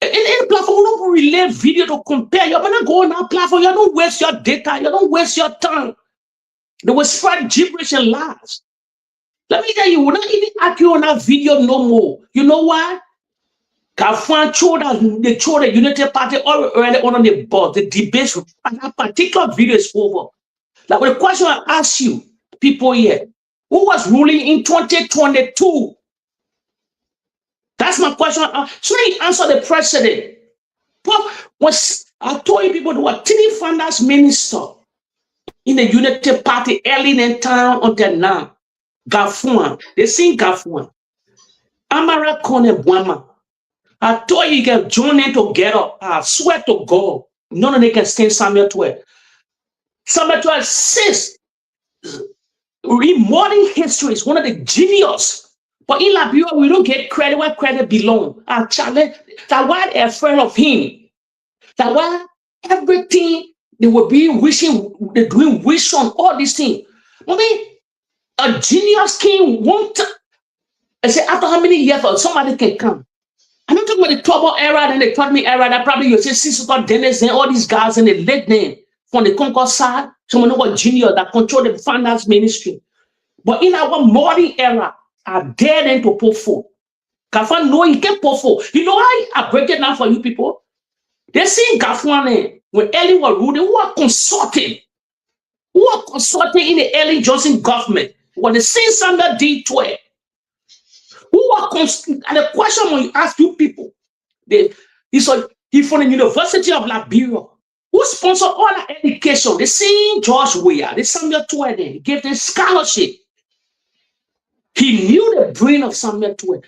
Any platform, you don't relay video to compare. You're not go on that platform, you don't waste your data, you don't waste your time. They will spread gibberish and lies. Let me tell you, we're not even argue on that video no more. You know why? Gafwan they chose the United Party already on the board. The debate on that particular video is over. Like the question I ask you, people here, who was ruling in 2022? That's my question. So you answer the president. But I told you people, there were 3 finance ministers in the United Party early in time until now. Gafwan, they sing Gafwan. Amara Kone Bwama. I told you can join in together. I swear to God, none of them can stand Samuel 12. Samuel 12 says, in modern history, is one of the genius. But in Liberia, we don't get credit where credit belongs. I challenge that why they're afraid of him. That why everything they will be wishing, they're doing wish on all these things. I mean, a genius king won't. I say after how many years somebody can come. I'm not talking about the Turbo era and the Economy era. That probably you see Sister Dennis and all these guys in the late name from the Concord side. Someone who was junior that control the finance ministry. But in our modern era, I dare them to put forth. Gafwan know he can put forth. You know why I break it down for you people? They see Gafwan when Ellen was ruling, who are consulting. Who are consulting in the Ellen Johnson government. When the same Samuel D12. Who are and the question when you ask you people, he's from the University of Liberia. Who sponsor all that education? The same George Weah, the Samuel Twede, gave them scholarship. He knew the brain of Samuel Twede.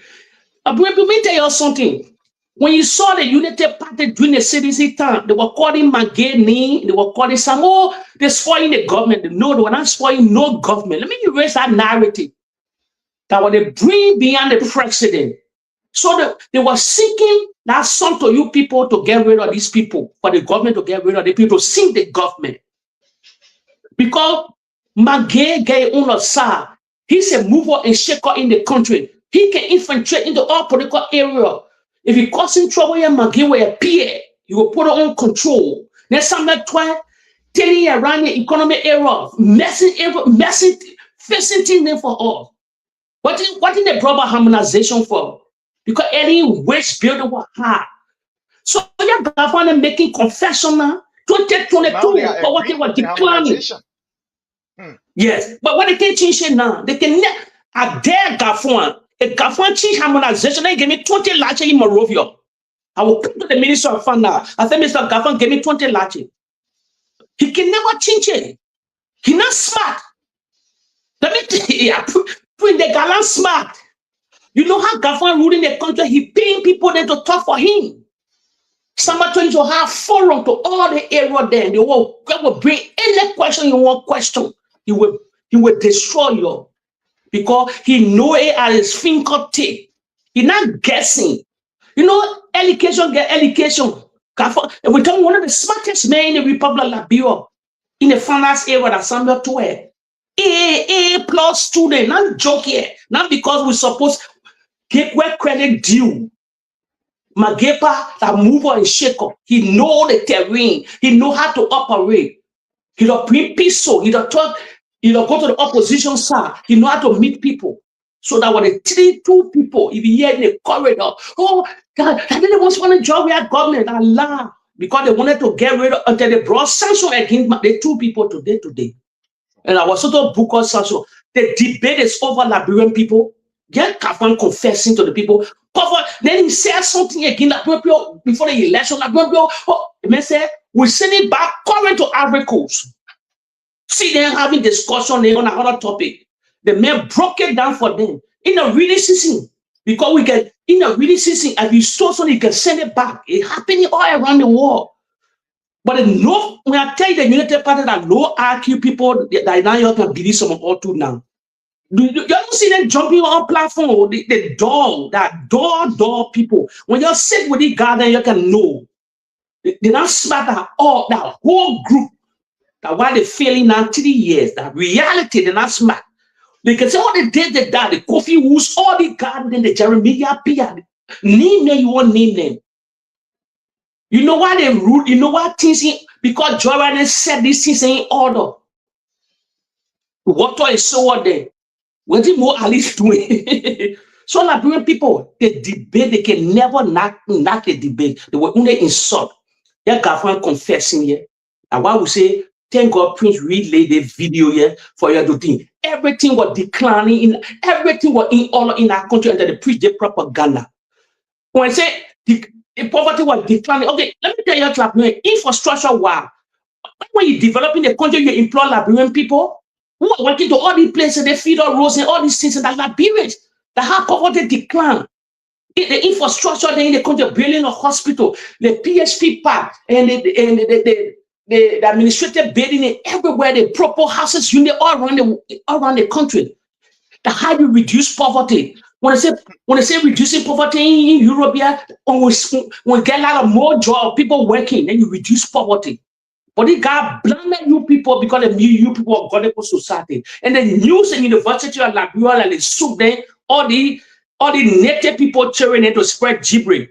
Let me tell you something. When you saw the United Party during the CDC time, they were calling Mageni, they were calling some, oh, they're spoiling the government. No, they were not spoiling no government. Let me erase that narrative. That was the bring beyond the president. So they were seeking that song to you people to get rid of these people, for the government to get rid of the people, to sink the government. Because Magé gave on a side, He's a mover and shaker in the country. He can infiltrate into all political area. If he causing trouble, he will appear. He will put it on control. Next time, 10 years around the economic era, messing, fixing things for all. What is the proper harmonization for? Because any wage building was hard. So you're government making confession now. 2022, but what they were declining. Yes, but what they can change it now, they can at their government. A government change harmonization, they give me 20 lakhs in Morovia. I will come to the Minister of Finance. I said, Mr. Government, give me 20 lakhs. He can never change it. He's not smart. Let me tell you, put the gallant smart. You know how government ruling the country, he paying people there to talk for him. Somebody trying to have forum to all the area there. They will bring any question you want question. He will destroy you. Because he know it at his fingertip. He's not guessing. You know, education get education. And we tell one of the smartest men in the Republic of Liberia in the finance area that Samuel 12. A plus student, not joke here. Not because we're supposed to get where credit due. Magepa, that mover and shaker. He know the terrain. He know how to operate. He don't bring peace. So he don't talk. He don't go to the opposition side. He know how to meet people. So that when the two people, if you hear in the corridor, oh, God, I didn't want to join with government. Allah. Because they wanted to get rid of, until they brought sanction against the two people today. And I was sort of book of sanction. The debate is over Liberian people. Get Kafan confessing to the people. Then he said something again before the election. He said, we send it back current to Ivory Coast. See them having discussion on another topic. The man broke it down for them in a reading season. Because we get in a reading season, if you saw something, you can send it back. It's happening all around the world. But when I tell you the United Party that low IQ people that now you can believe some all too now. You don't see them jumping on platform, the door people. When you sit with the garden, you can know. They're not smart at all. That whole group, that while they're failing now 3 years, that reality, they're not smart. They can say, oh, they did that, the Kofi Woods, all the garden, the Jeremiah Pia. Name them, you won't name them. You know why they rude? You know why things in, because Jordan said these things in order. Water is so there. What did more Alice doing? So Liberian people, they debate, they can never knock the debate. They will only insult. Their government confessing here. And why we say, thank God Prince relay the video here for your to think. Everything was declining, everything was in all in our country under the preach the propaganda. When I say the poverty was declining, okay, let me tell you what infrastructure war. When you're developing the country, you employ Liberian people who are working to all these places, they feed all roads and all these things, and that Liberians, the how poverty decline. The infrastructure in the country, building a hospital, the PHP park, and the administrative building everywhere, the proper houses unit all around the country. The how you reduce poverty. When I say reducing poverty in Europe, when get a lot of more job, people working, then you reduce poverty. But they got blinded you people because of you people of Godable society. And the news and University of Liberia and the soup then all the native people cheering to spread gibberish.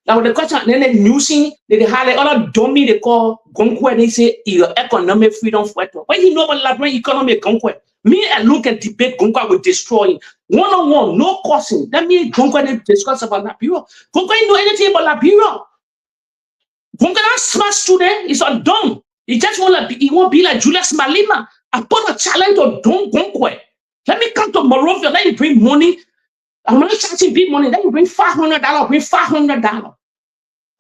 Now the question, then the news they highlight all the dummy they call Gonkwe, they say your economic freedom fighter. But you know what Liberian economic Gonkwe? Me and look and debate Gonkwe will destroy one-on-one, no causing. That means Gonkwe they discuss about Liberia. Gonkwe know anything about Liberia. Gonkwe not smart student, he's a dumb. He just won't be like Julius Malema. I put a challenge on Don Gonkwe. Let me come to Morovia, let you bring money. I'm not charging big money. Then you bring $500, bring $500.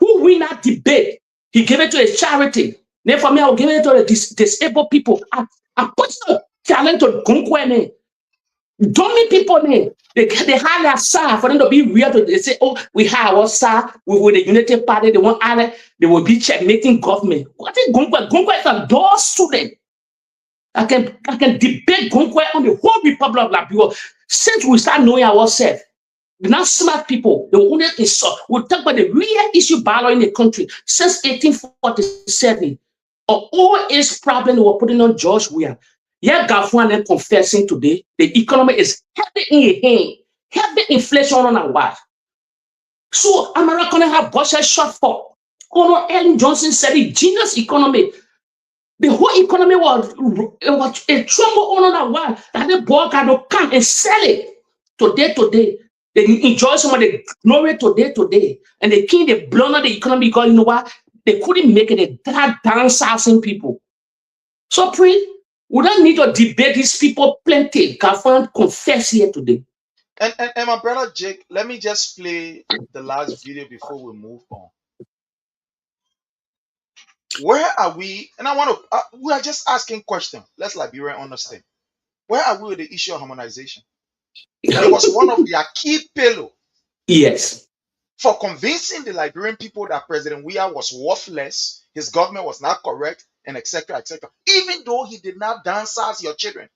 Who win that debate? He gave it to a charity. Then for me, I'll give it to the disabled people. I put the challenge to Gonkwe. Dummy people, they hire their staff for them to be real. They say, oh, we have our staff with the United Party. They want other. They will be checkmating government. What is Gonkwe? Gonkwe is a door student. I can debate Gonkwe on the whole Republic of Liberia. Since we start knowing ourselves, we're not smart people. They will only insult. We'll talk about the real issue battle in the country since 1847. All age problem they were putting on George Weah. Yeah, Gafwan and confessing today, the economy is heavy in your hand, heavy inflation on our watch. So America gonna have budget shortfall. Colonel Ellen Johnson said the genius economy. The whole economy was a tremble on our watch that the boy got to come and sell it today. They enjoy some of the glory today. And the king, they blown out the economy because you know what? They couldn't make it. They had downsizing people. So please, we don't need to debate these people plenty. Gafwan confess here today. And my brother Jake, let me just play the last video before we move on. Where are we? And I want to, we are just asking questions. Let's Liberian understand. Where are we with the issue of harmonization? It was one of their key pillars. Yes. For convincing the Liberian people that President Weah was worthless, his government was not correct, and etc., etc. Even though he did not downsize your children,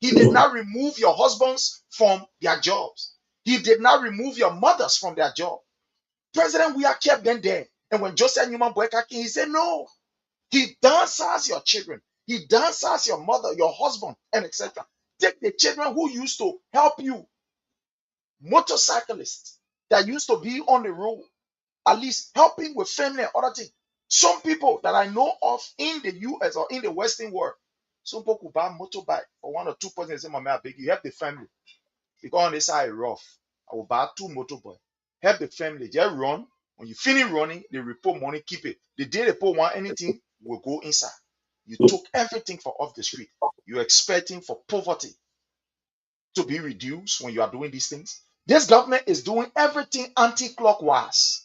he did not remove your husbands from their jobs, he did not remove your mothers from their job. President Weah kept them there. And when Joseph Newman Boyka came, he said, no, he downsized your children, he downsized your mother, your husband, and etc. Take the children who used to help you, motorcyclists that used to be on the road, at least helping with family and other things. Some people that I know of in the US or in the Western world, some people could buy a motorbike for 1 or 2 persons and say, Mama, I beg you, help the family. Because on this side rough, I will buy 2 motorbikes. Help the family, just run. When you finish running, they report money, keep it. The day they put one anything, will go inside. You took everything from off the street. You're expecting for poverty to be reduced when you are doing these things. This government is doing everything anti-clockwise.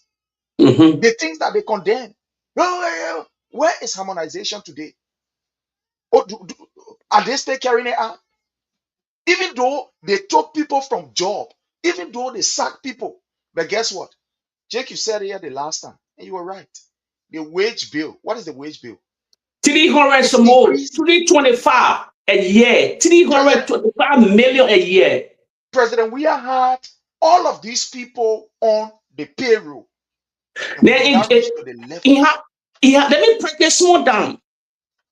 The things that they condemn. Where is harmonization today? Oh, are they still carrying it out? Even though they took people from job, even though they sack people. But guess what? Jake, you said it here the last time, and you were right. The wage bill. What is the wage bill? 300 some more, 325 a year, 325 million a year. President Weah had all of these people on the payroll. Then let me break this small down.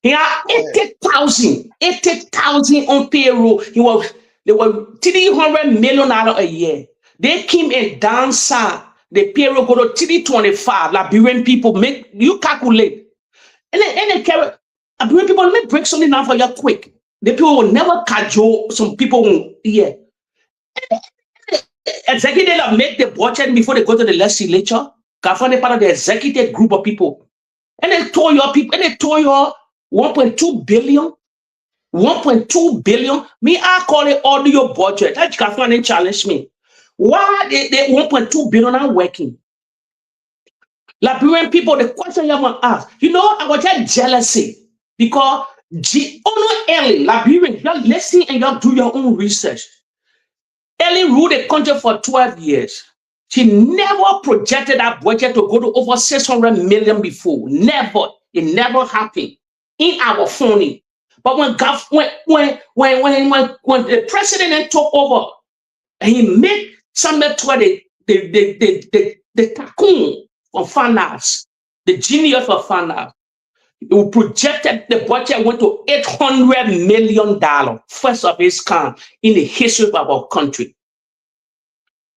He had 80,000 on payroll. There were $300 million a year. They came and downside the payroll go to 325. Liberian people make you calculate. And then carry Liberian people. Let me break something down for you quick. The people will never cajole some people here. Executive that make the budget before they go to the legislature. Gafwan is part of the executive group of people. And they told your people, and they told you 1.2 billion. 1.2 billion. Me, I call it audio budget. That Gafwan didn't challenge me. Why they 1.2 billion are working? Liberian people, the question you want to ask, you know, I was just jealousy because Ellen, Liberian, you listen and you do your own research. Ellen ruled the country for 12 years. She never projected that budget to go to over 600 million before. Never. It never happened in our phony. But when the president took over and he made something to the tycoon of finance, the genius of finance, we projected the budget went to $800 million, first of its kind in the history of our country.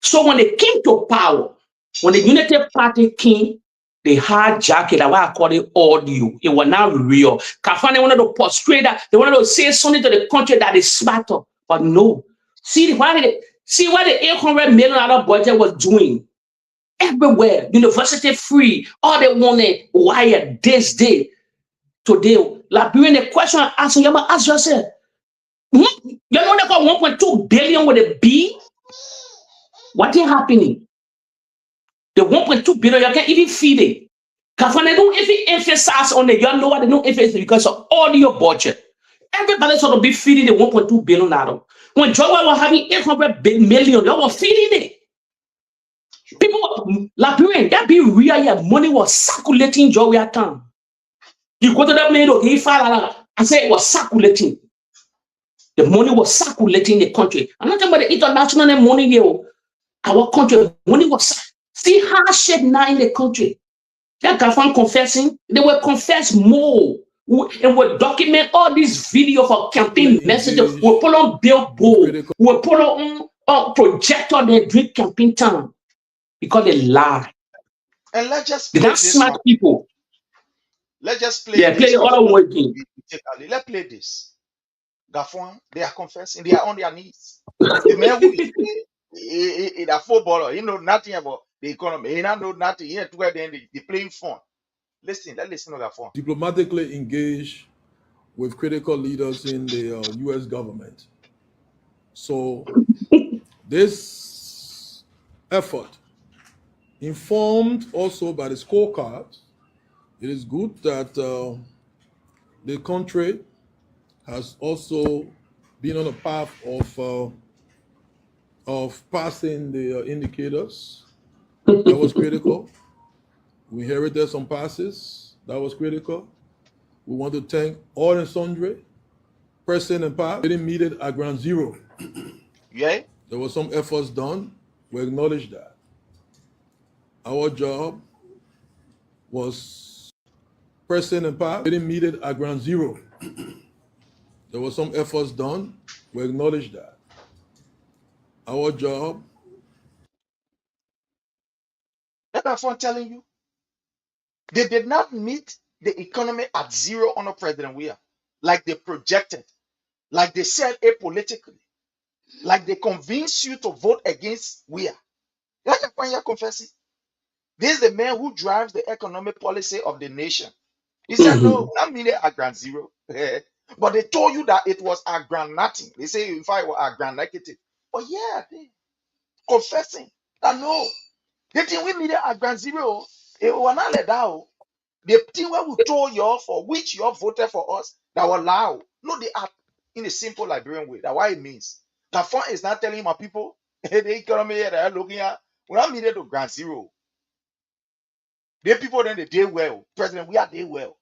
So when they came to power, when the Unity Party came, they hijacked it. I call it audio. It was not real. Gafwan wanted to portray that. They wanted to say something to the country that is smarter. But no. See what the $800 million budget was doing. Everywhere. University free. All they wanted, wired this day. Today, Liberian, the question I'm asking, you must ask yourself, you know they got 1.2 billion with a B? What is happening? The 1.2 billion, you can't even feed it. Gafwan, they don't even emphasize on it. You know what they don't emphasize because of audio budget. Everybody sort of be feeding the 1.2 billion now. When Joe was having 800 million, they were feeding it. People, Liberian, that be real, yeah, money was circulating Joe at time. You go to that man, he filed, I say it was circulating. The money was circulating in the country. I'm not talking about the international money here. Our country, money was see hardship now in the country. That Gafwan confessing, they will confess more And we'll document all these video for campaign messages. We'll put on billboard. We'll put on projector there during campaign time because they lie. And let's just They're play not this smart one. people. Let's just play Yeah, play this. the other one again. Let's play this. Gafwan, they are confessing. They are on their knees. The man who is a footballer, he know nothing about the economy. He don't know nothing. He to where they playing fun. Listen, let's listen to Gafwan. Diplomatically engage with critical leaders in the U.S. government. So this effort, informed also by the scorecard, it is good that the country has also been on a path of passing the indicators. That was critical. We inherited some passes. That was critical. We want to thank all and sundry, present and past. We didn't meet it at ground zero. Yeah. There were some efforts done. We acknowledge that. Our job was present and past. We didn't meet it at ground zero. There were some efforts done. We acknowledge that. Our job. That's what I'm telling you. They did not meet the economy at zero under President Weah, like they projected, like they said apolitically, like they convinced you to vote against Weah. That's why you're confessing. This is the man who drives the economic policy of the nation. He said, no, not mean it at ground zero. But they told you that it was at ground nothing. They say, in fact, it was at ground negative. But yeah, they confessing that no, the thing we meet at ground zero, it was not let out. The thing where we told you for which you voted for us that were loud. No, they are in a simple Liberian way. That's what it means. The fund is not telling my people the economy that are looking at. We're not meeting to ground zero. The people then they did well. President, we are doing well.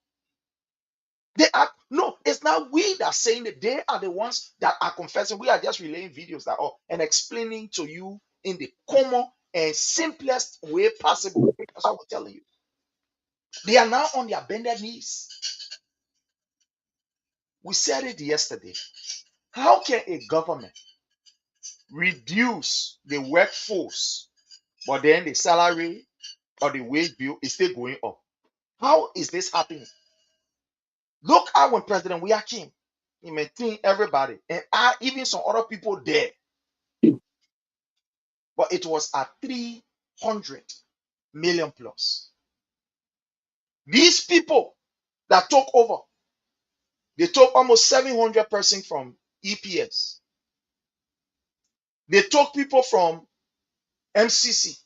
They are no, it's not we that are saying that they are the ones that are confessing. We are just relaying videos that are and explaining to you in the common and simplest way possible. That's what I'm telling you. They are now on their bended knees. We said it yesterday. How can a government reduce the workforce, but then the salary or the wage bill is still going up? How is this happening? Look at when President Weah came. He maintained everybody, and even some other people there. But it was at 300 million plus. These people that took over, they took almost 700% from EPS. They took people from MCC.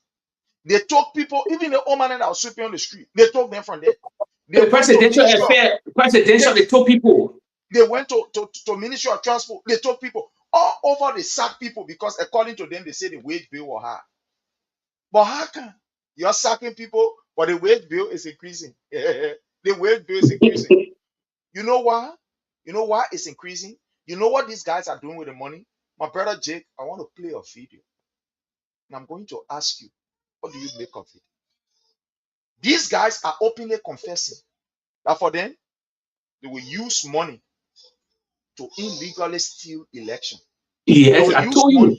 They took people, even the old man that was sweeping on the street, they took them from there. The presidential affair, they took people. They went to Ministry of Transport, they took people. All over they sack people because according to them, they say the wage bill was high. But how come you're sacking people, but the wage bill is increasing? The wage bill is increasing. You know why? You know why it's increasing? You know what these guys are doing with the money? My brother Jake, I want to play a video. And I'm going to ask you, what do you make of it? These guys are openly confessing that for them, they will use money to illegally steal election. Yes, I told you.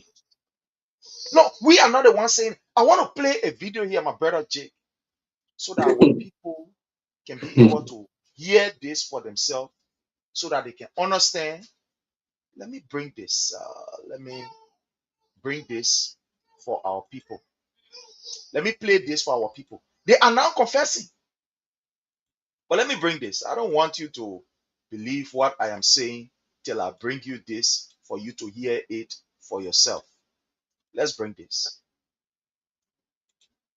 No, we are not the ones saying, I want to play a video here, my brother Jake, so that our people can be able to hear this for themselves, so that they can understand. Let me bring this. Let me bring this for our people. Let me play this for our people. They are now confessing. But let me bring this. I don't want you to believe what I am saying till I bring you this for you to hear it for yourself. Let's bring this.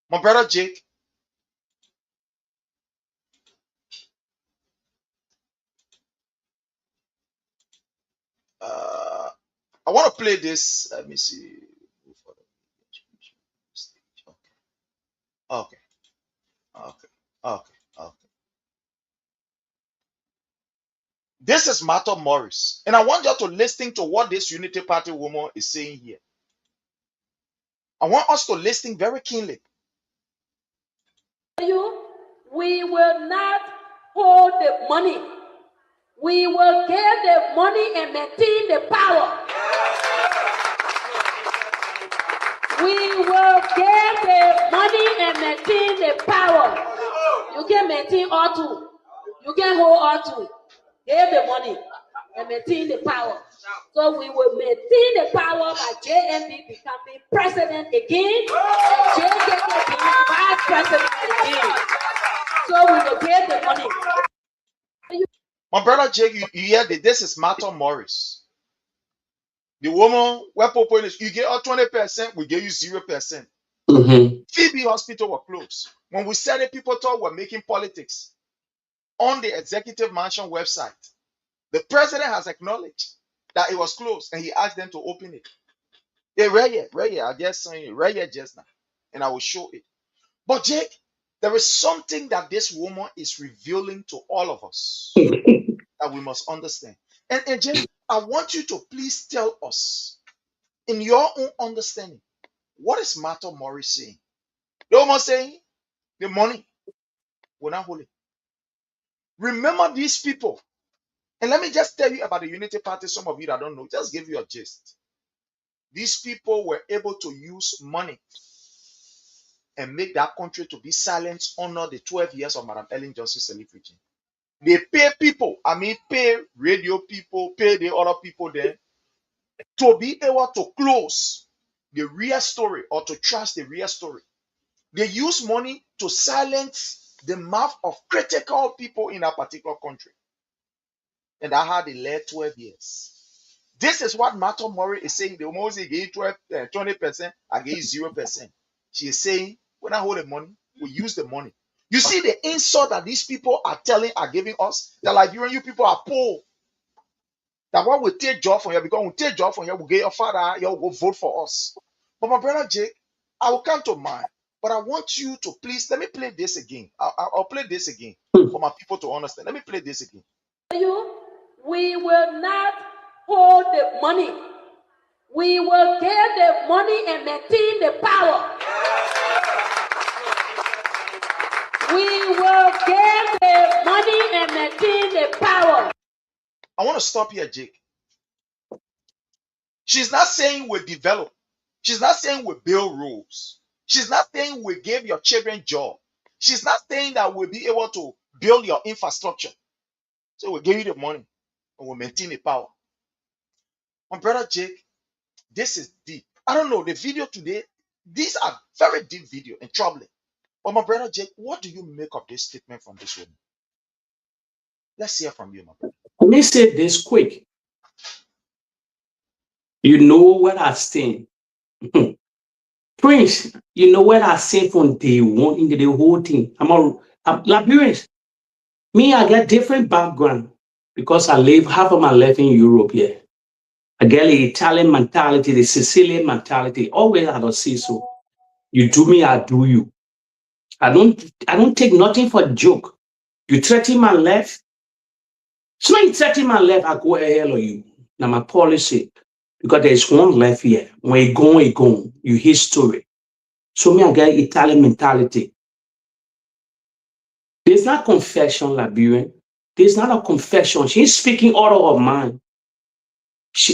My brother Jake. I want to play this. Let me see. Okay. This is Martha Morris. And I want you to listen to what this Unity Party woman is saying here. I want us to listen very keenly. We will not hold the money We will get the money and maintain the power. We will get the money and maintain the power. You can maintain all two. You can hold all two. Get the money and maintain the power. So we will maintain the power by JMB becoming president again and JKK being vice president again. So we will get the money. My brother Jake, you hear that this is Martha Morris. The woman, where people you get all 20%, we give you 0%. Phoebe Hospital were closed. When we said it, people thought we're making politics. On the executive mansion website, the president has acknowledged that it was closed and he asked them to open it. They right here, I just saying it right here just now, and I will show it. But Jake, there is something that this woman is revealing to all of us that we must understand. And Jake, I want you to please tell us, in your own understanding, what is Martha Morris saying? The woman saying the money will not hold it. Remember these people. And let me just tell you about the Unity Party, some of you that don't know, just give you a gist. These people were able to use money and make that country to be silent under the 12 years of Madam Ellen Johnson's regime. They pay people, pay radio people, pay the other people there to be able to close the real story or to trust the real story. They use money to silence the mouth of critical people in a particular country. And that had they led 12 years. This is what Martha Morris is saying. The woman gave 20%, I gave 0%. She is saying, when I hold the money, we use the money. You see the insult that these people are giving us? The Liberian, you people are poor. That what we take job from you, because we take job from you, we get your father, you will vote for us. But my brother Jake, I will come to mind. But I want you to please, let me play this again. I'll play this again for my people to understand. Let me play this again. We will not hold the money. We will get the money and maintain the power. We will get the money and maintain the power. I want to stop here, Jake. She's not saying we develop. She's not saying we build rules. She's not saying we give your children job. She's not saying that we'll be able to build your infrastructure. So we'll give you the money and we'll maintain the power. My brother Jake, this is deep. I don't know, the video today, these are very deep video and troubling. But my brother Jake, what do you make of this statement from this woman? Let's hear from you, my brother. Let me say this quick. You know what I stand. Prince, you know what I say from day one into the whole thing. I'm Liberians. Me, I get different background because I live half of my life in Europe here. I get the Italian mentality, the Sicilian mentality. Always I don't see so. You do me, I do you. I don't take nothing for a joke. You threaten my life. So when you threaten my life, I go hell of you. Now my policy. Because there's one life here. When you go, you hear story. So me, I get Italian mentality. There's not confession, Liberian. There's not a confession. She's speaking out of her mind.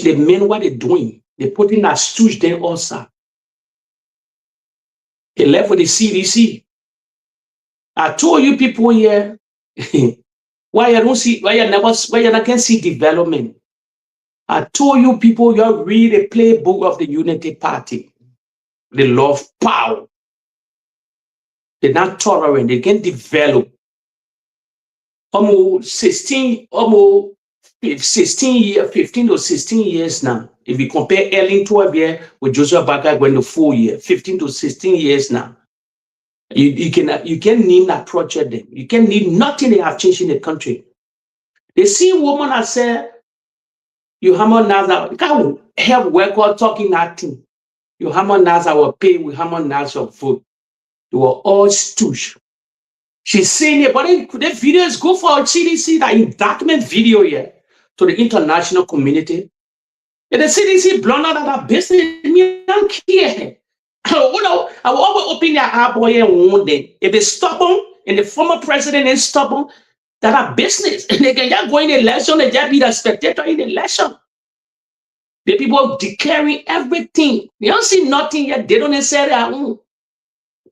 They mean what they're doing. They're putting that stooge there also. They left with the CDC. I told you people here why you not can see development. I told you people you read the playbook of the Unity Party. They love power. They're not tolerant. They can develop. Almost 15 to 16 years now. If you compare Ellen 12 years with Joshua Baker going to 4 years, 15 to 16 years now. You can name that project them. You can name nothing they have changed in the country. They see a woman that said, you hammer Naza, you can't have work or talking nothing. You hammer Naza will pay, we hammer Naza vote. They were all stooge. She's saying it, but the videos go for CDC, that indictment video here to the international community. And the CDC blown out of that business, me don't care. I will always open their eye boy and warn them. If they're stubborn and the former president is stubborn, that are business. And they can just go in the election and just be the spectator in the election. The people declaring everything. They don't see nothing yet. They don't say their own.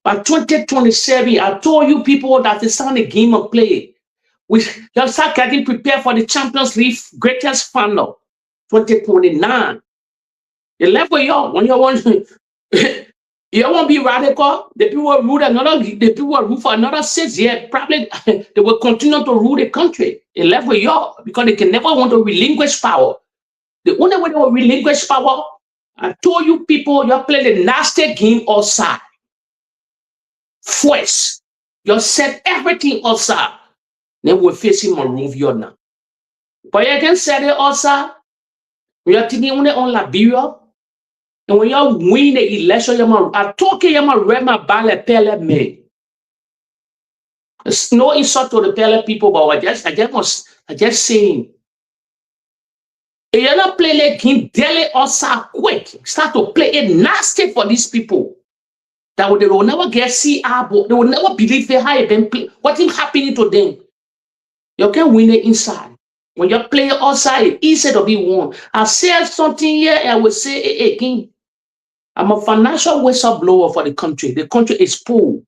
By 2027, I told you people that it's not a game of play. We just start getting prepared for the Champions League greatest final, 2029. You left with y'all when you want. You won't be radical. The people will rule the people will rule for another 6 years. Probably they will continue to rule the country. They left with y'all because they can never want to relinquish power. The only way they will relinquish power, I told you people, you play the nasty game outside. First, you set everything outside. Then we're facing Monrovia now. But you can set it outside. We are thinking on Liberia. And when you win the election, I told you read my ballot pele me. There's no insult to the pele people, but I just saying. If you don't play the game daily outside quick, start to play it nasty for these people. That they will never get CR, they will never believe they have been play. What is happening to them? You can win it inside. When you play outside, it's easy to be won. I said something here, and I will say it again. I'm a financial whistleblower for the country. The country is poor.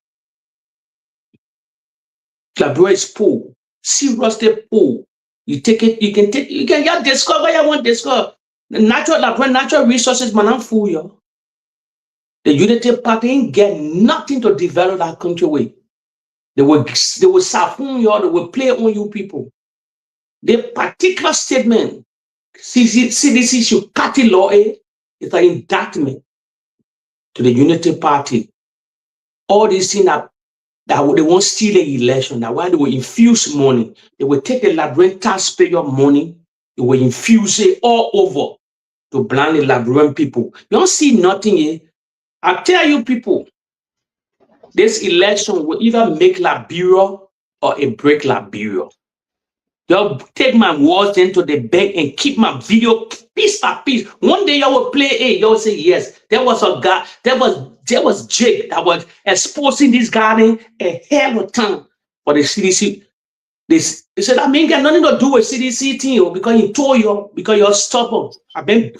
Liberia is poor. Seriously poor. You take it, you can just discover you want to discover. The natural resources, man, I'm fool you. The Unity Party ain't get nothing to develop that country with. They will siphon you, they will play on you people. The particular statement, CDC should cut the law, is an indictment to the Unity Party. All these things that they won't steal the election, that why they will infuse money. They will take the Liberian taxpayer money, they will infuse it all over to blind the Liberian people. You don't see nothing here. I tell you people, this election will either make Liberia or it break Liberia. Y'all take my words into the bank and keep my video piece by piece. One day y'all will play it, y'all say yes. There was a guy, there was Jake that was exposing this garden a hell of a time for the CDC. He said, I mean, got nothing to do with CDC thing because he told you, because you're stubborn. I've been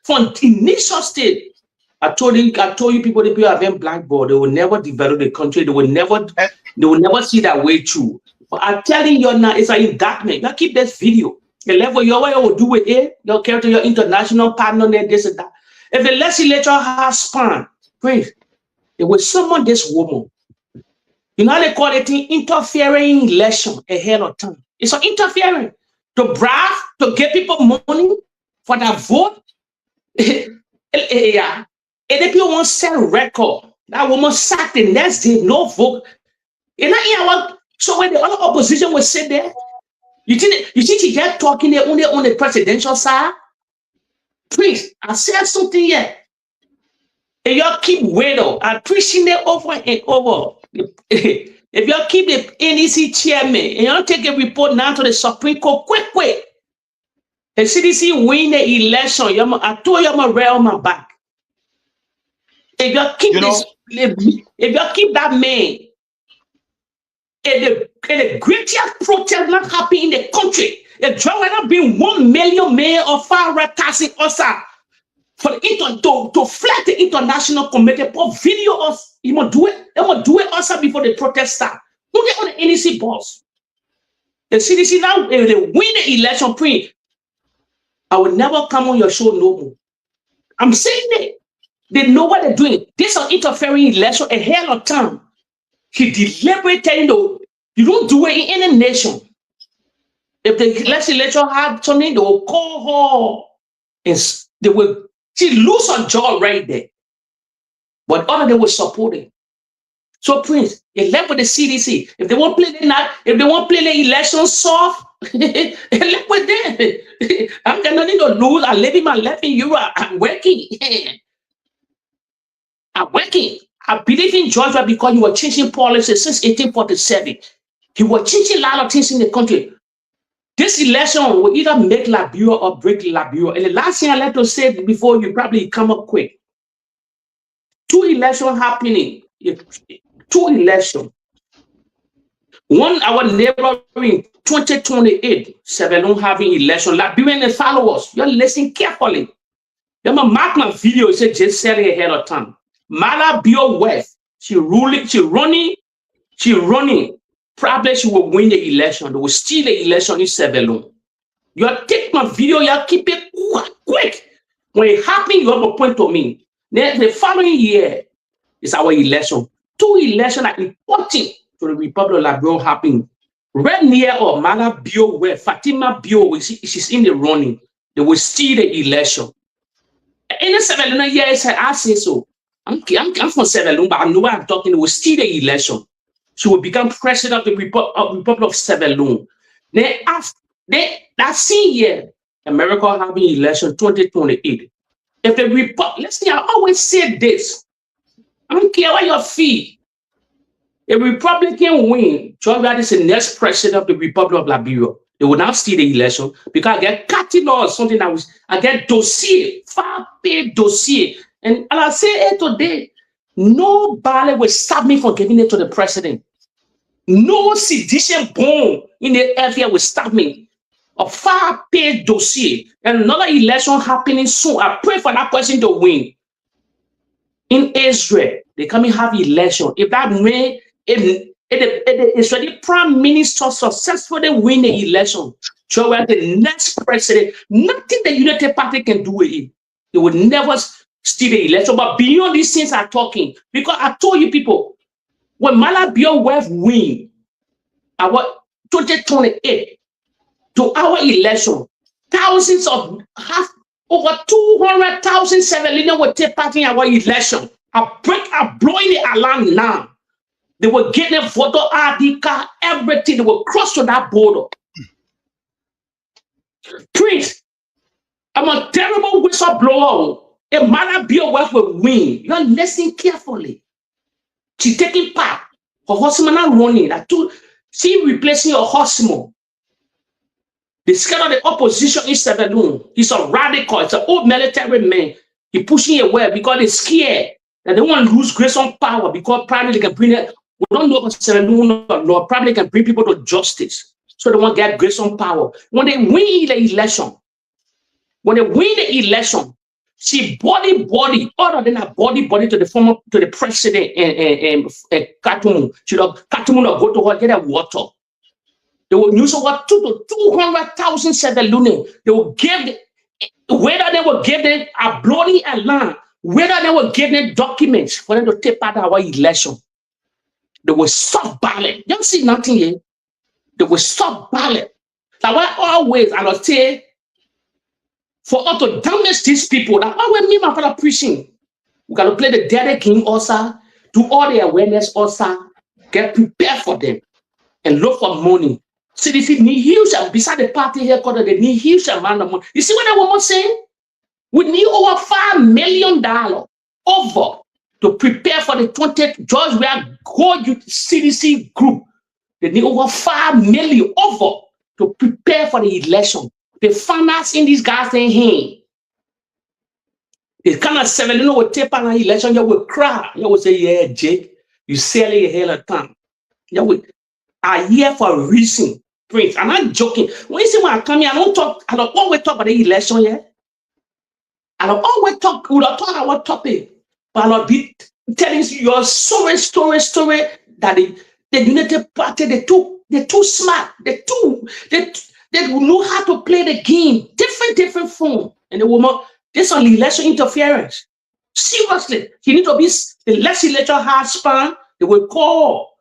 from initial state. I told you people, the people have been blackboard. They will never develop the country. They will never see that way through. But I'm telling you now, it's an indictment. You keep this video. The level you will do with it, you'll carry to your international partner, this and that. If the legislature has span, please, they will summon this woman. You know how they call it interfering in election a hell of time. It's an interfering to brag, to get people money for that vote. Yeah. And if you want to set a record, that woman sacked the next day, no vote. You know, so when the other opposition will sit there, you think she get talking there only on the presidential side? Please, I said something here. And y'all keep waiting and preaching it over and over. If y'all keep the NEC chairman and y'all take a report now to the Supreme Court, quick. The CDC win the election. I told you I'm a rail on my back. If y'all keep if y'all keep that man, and the greatest protest not happen in the country, if there will not be 1 million men of far-right-casting us for the to flat the international committee, put video us, you must do it. They must do it also before the protest start. Who they on the NEC boss? The CDC now, if they win the election, I will never come on your show no more. I'm saying it. They know what they're doing. This is interfering election a hell of time. He deliberately telling you, you don't do it in any nation. If the legislature had something, they will call her and she lose her job right there. But other they will support it. So Prince, you left with the CDC. If they won't play the election soft, left with them. I'm got nothing to lose. I'm living my life in Europe. I'm working. I'm working. I believe in Georgia because you were changing policies since 1847. You were changing a lot of things in the country. This election will either make Liberia or break Liberia. And the last thing I like to say before you probably come up quick. 2 elections happening. 2 elections. One our neighboring 2028, Sevelun having election. Liberian and followers, you're listening carefully. You mark my video, it said just say it ahead of time. Mala Bio West, she running. Probably she will win the election. They will steal the election in Sevelun. You take my video, you keep it quick. When it happens, you have a point to me. Then the following year is our election. 2 elections are important to the Republic of Liberia happening. Right near or Mala Bio where Fatima Bio, she's in the running. They will steal the election. In the 7 years, I say so. I'm from 7, but I know what I'm talking. They will steal the election. She will become president of the Republic of Sevelun. Then after that same year, America having election 2028. If the let's see, I always say this. I don't care what you feel. If Republican win, Georgia is the next president of the Republic of Liberia. They will now steal the election because I get cutting or something that was I get dossier, far-paid dossier. And I say it today. Nobody will stop me from giving it to the president. No sedition bomb in the area will stop me. A far-paid dossier. And another election happening soon. I pray for that person to win. In Israel, they come and have election. If that may, if the Israeli prime minister successfully win the election, so we're the next president, nothing the United Party can do with it. They will never steal the election. But beyond these things are talking, because I told you people, when Mala Bio West win our 2028 to our election, thousands of over 200,000 civilians will take part in our election. I'm blowing the alarm now. They will get their photo ID card, everything. They will cross to that border. Prince, I'm a terrible whistleblower. A Mala Bio West will win. You are listening carefully. She's taking part. Her husband are running. She replacing her husband. The scared of the opposition in Sevelun. He's a radical. It's an old military man. He pushing away because they're scared that they want to lose grace on power because probably they can bring it. We don't know about Sevelun law. Probably can bring people to justice. So they want to get grace on power. When they win the election, she body, other than a body to the president and Katumu. She Katumu will go to her, get a water. They will use over 200,000 Sevelunians. They will give, whether they will give them a bloody alarm, whether they will give them documents for them to take part in our election. They will stop ballot. You don't see nothing here. They will stop ballot. Like I always, I will say, for us to damage these people, that always me, my father preaching. We got to play the dirty game also, do all the awareness also, get prepared for them, and look for money. CDC need huge, beside the party headquarters, they need huge amount of money. You see what that woman saying? We need over $5 million over to prepare for the 20th George Weah Gold CDC group. They need over $5 million over to prepare for the election. The farmers in these guys saying, hey, the kind of 7 will take part in the election, you will cry. You will say, yeah, Jake, you sell it a hell of time. You will are here for a reason. Prince, I'm not joking. When you see when I come here, I don't always talk about the election here. I don't always talk, we don't talk about topic. But I'll be telling you your story that the United Party, they're too smart. They know how to play the game. Different form. And the woman, this on election interference. Seriously, he need to be the legislature hard span, they will call.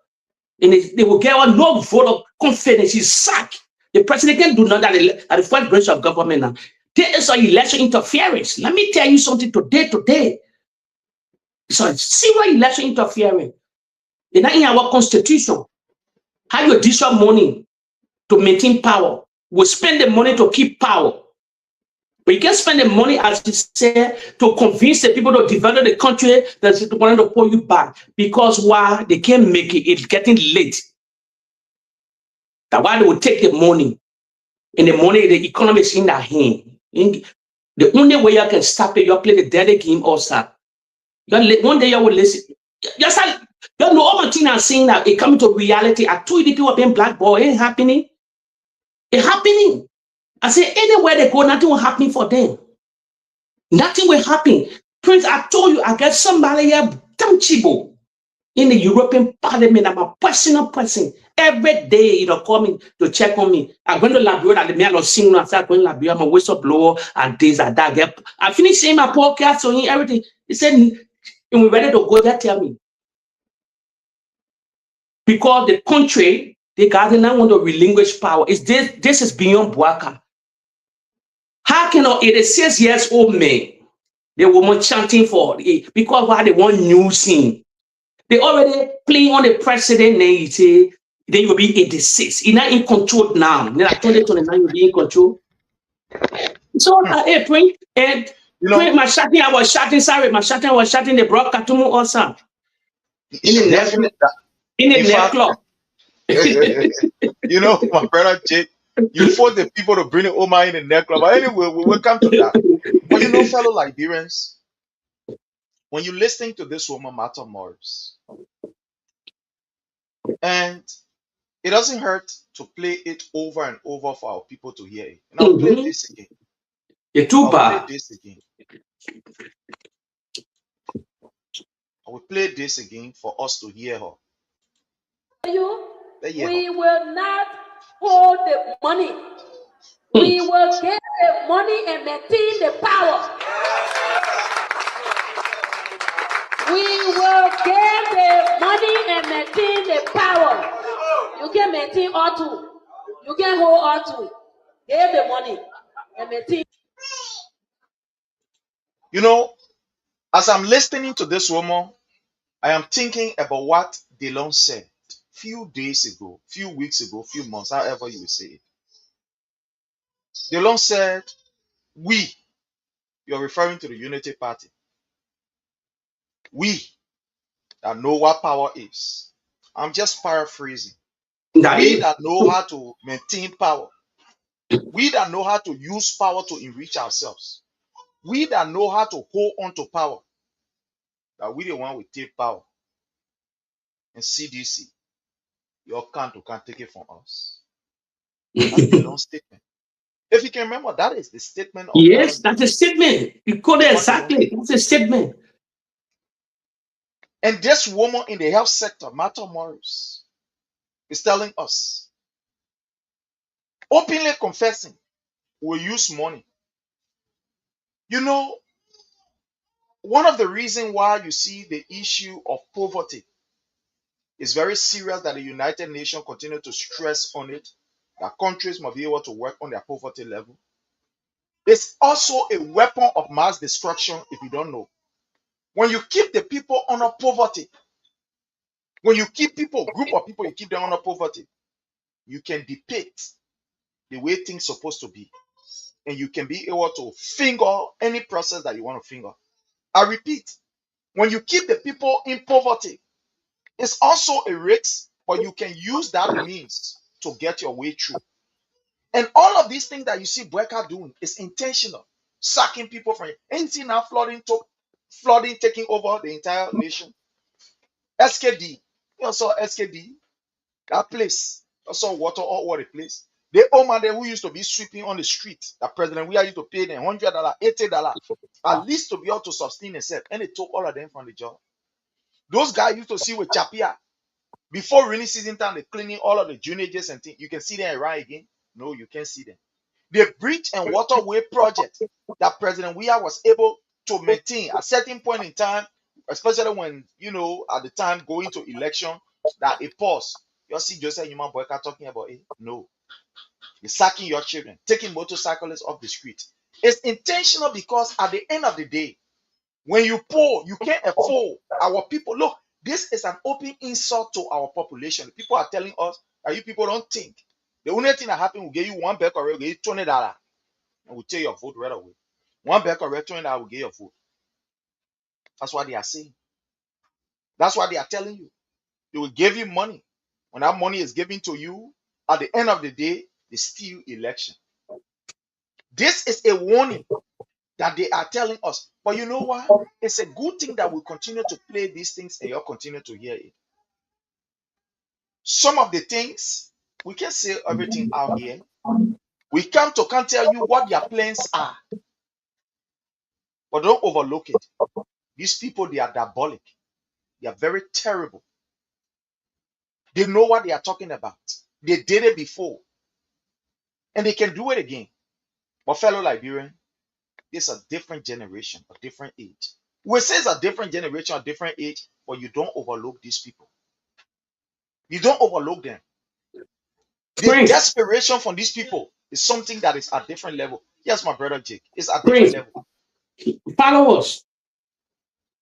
And they will get a no vote of confidence. He's sacked. The president can do nothing at the first branch of government now. There is an election interference. Let me tell you something today. So serious election interference. It's not in our constitution. How you use your money to maintain power? We spend the money to keep power. But you can spend the money, as you said, to convince the people to develop the country that's wanting to pull you back. Because why they can't make it, it's getting late. That's why they will take the money. And the money, the economy is in their hand. The only way you can stop it, you play the dirty game also. One day you will listen. You know, all my thing I'm saying that it coming to reality. I told you the people have been blackballed. It ain't happening. It's happening. I say anywhere they go, nothing will happen for them. Nothing will happen. Prince, I told you, I get somebody here, damn chibo, in the European Parliament. I'm a personal person. Every day, you know, call me to check on me. I'm going to Liberia, and the man was singing. I start going to Liberia. I'm a whistleblower, and this and that. I finished saying my podcast, so everything. He said, and we're ready to go there, tell me. Because the country, the government want to relinquish power. This is beyond Bouaka. How can an 86 years old man, the woman chanting for it, because why they want new scene? They already playing on the president, then you say, then you will be 86. You're not in control now. Then I told you 29, you'll be in control. So, hey, Prince, and Prince, my shouting, I was shouting, the broad Katumu also. In the nightclub. You know, my brother Jake, you force the people to bring it over in the nightclub. But anyway, we'll come to that. But you know, fellow Liberians, when you're listening to this woman, Martha Morris, and it doesn't hurt to play it over and over for our people to hear it. And I'll play this again. I will play this again for us to hear her. We will not hold the money. We will get the money and maintain the power. We will get the money and maintain the power. You can maintain all two. You can hold all two. Get the money and maintain. You know, as I'm listening to this woman, I am thinking about what Delon said few days ago, few weeks ago, few months, however you will say it. Delon said, you're referring to the Unity Party. We that know what power is. I'm just paraphrasing. We that know how to maintain power. We that know how to use power to enrich ourselves. We that know how to hold on to power. That we the one will take power. And CDC, your can't take it from us. That's the long statement. If you can remember, that is the statement of yes, that's a statement. You call it exactly. That's a statement. And this woman in the health sector, Martha Morris, is telling us, openly confessing, we'll use money. You know, one of the reasons why you see the issue of poverty is very serious, that the United Nations continue to stress on it, that countries must be able to work on their poverty level. It's also a weapon of mass destruction, if you don't know. When you keep the people under poverty, when you keep people, group of people, you keep them under poverty, you can depict the way things are supposed to be. And you can be able to finger any process that you want to finger. I repeat, when you keep the people in poverty, it's also a risk, but you can use that means to get your way through. And all of these things that you see Bouaka doing is intentional. Sacking people from it. Ain't seen now flooding taking over the entire nation. SKD. You saw SKD. That place. You saw water all over the place. The old man there who used to be sweeping on the street, that President we used to pay them $100, $80, at least to be able to sustain themselves. And they took all of them from the job. Those guys used to see with Chapia. Before rainy season time, they're cleaning all of the drainages and things. You can see them around again. No, you can't see them. The bridge and waterway project that President Weah was able to maintain at a certain point in time, especially when, you know, at the time going to election, that it paused. You see Joseph Human Bouaka talking about it? No. You're sacking your children, taking motorcyclists off the street. It's intentional because at the end of the day, when you poor, you can't afford our people. Look, this is an open insult to our population. People are telling us that you people don't think. The only thing that happened will give you one back or will give you $20 and we'll take your vote right away. One back or $20 will get your vote. That's what they are saying. That's what they are telling you. They will give you money. When that money is given to you, at the end of the day, they steal election. This is a warning that they are telling us. But you know what? It's a good thing that we continue to play these things and you'll continue to hear it. some of the things, we can say everything out here. We can't tell you what their plans are, but don't overlook it. These people, they are diabolic. They are very terrible. They know what they are talking about. They did it before, and they can do it again. But fellow Liberian, it's a different generation, a different age. We say it's a different generation, a different age, but you don't overlook these people. You don't overlook them. The desperation from these people is something that is at different level. Yes, my brother Jake, it's at different level. Followers,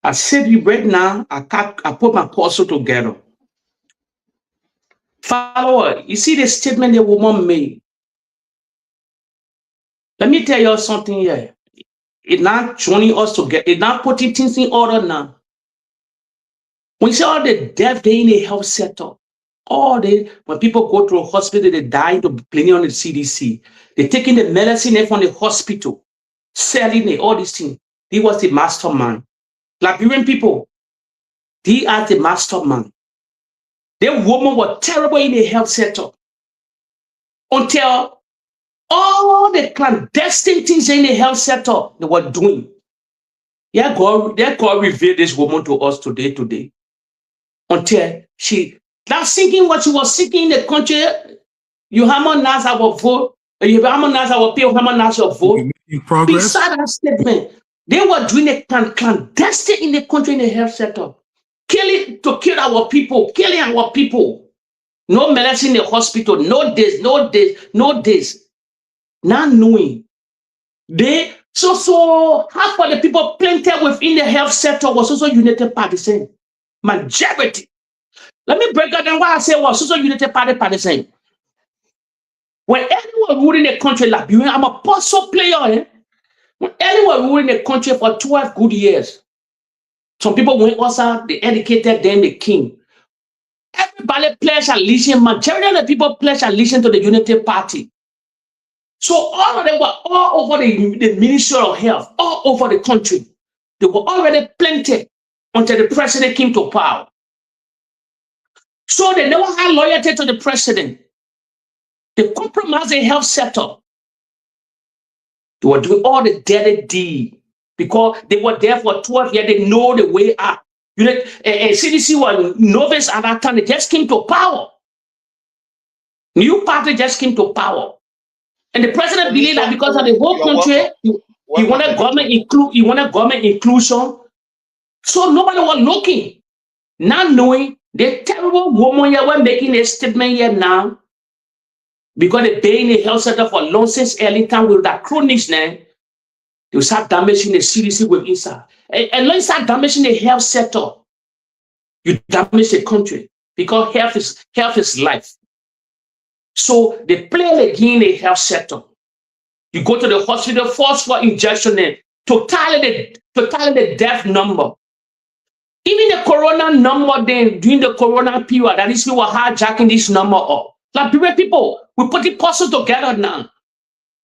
I said you right now, I put my puzzle together. Follower, you see the statement the woman made. Let me tell you something here. It's not joining us together. It's not putting things in order now. When you see all the death day in the health sector, when people go to a hospital, they die to blaming on the CDC. They're taking the medicine from the hospital, selling it, all these things. He was the mastermind. Liberian people, he are the mastermind. That woman was terrible in the health sector until all the clandestine things in the health sector they were doing. Yeah, God revealed this woman to us today. Until she not seeking what she was seeking in the country. You harmonize our vote, you harmonize our pay, harmonize your vote. In progress. Beside that statement, they were doing a clandestine in the country in the health sector. Killing to kill our people, killing our people. No medicine in the hospital, no this. Not knowing. So half of the people planted within the health sector was also United Partisan. Majority. Let me break down why I say was also United Partisan. When anyone ruling the country like you, I'm a puzzle player. When anyone ruling the country for 12 good years, some people went also, they educated them, the king. Everybody pledged allegiance. Majority of the people pledged allegiance to the Unity Party. So all of them were all over the Ministry of Health, all over the country. They were already planted until the president came to power. So they never had loyalty to the president. They compromised the health sector. They were doing all the dirty deed because they were there for 12 years. They know the way out. CDC was novice at that time. They just came to power. New party just came to power. And the president believed that because of the whole country, he wanted government inclusion. So nobody was looking. Not knowing the terrible woman here were making a statement here now. Because they pay in the health sector for long since early time with that chronics now, they will start damaging the CDC with inside. And when you start damaging the health sector, you damage the country because health is life. So they play again in the health sector. You go to the hospital first for injection to tally the death number. Even the corona number then during the corona period, that is, we were hijacking this number up. Like people, we put the puzzle together now.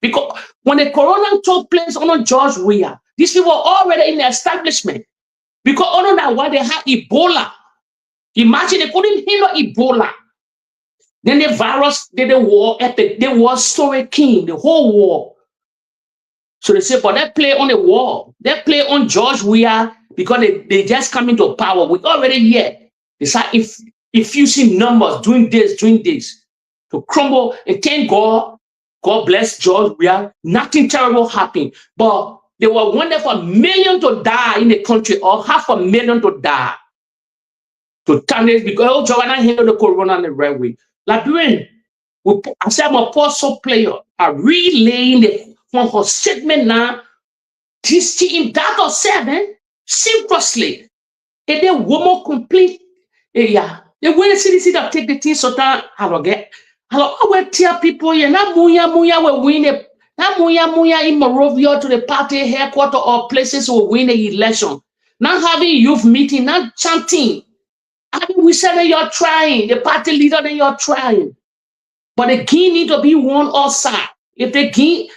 Because when the corona took place on George Weah, these people were already in the establishment. Because on that why they had Ebola. Imagine they couldn't handle Ebola. Then the virus did the war epic. They war story king, the whole war. So they say, but they play on the war. They play on George Weah because they just come into power. We already here. They start infusing numbers, doing this, to crumble. And thank God, God bless George Weah. Nothing terrible happened. But they were wanting for 1 million to die in the country or 500,000 to die. To turn this because Joanna handled the corona in the right way. Liberian, I said I'm a puzzle player. I relaying the from her statement now. This team that or 7 seriously. And the woman complete. Yeah. The way the CDC that take the things so that I will get. I will tell people yeah, na muya will win it. Na muya in Morovia to the party headquarters or places will win the election. Not having youth meeting, not chanting. I mean, we said that you're trying, the party leader that you're trying. But the king need to be one outside. If the king,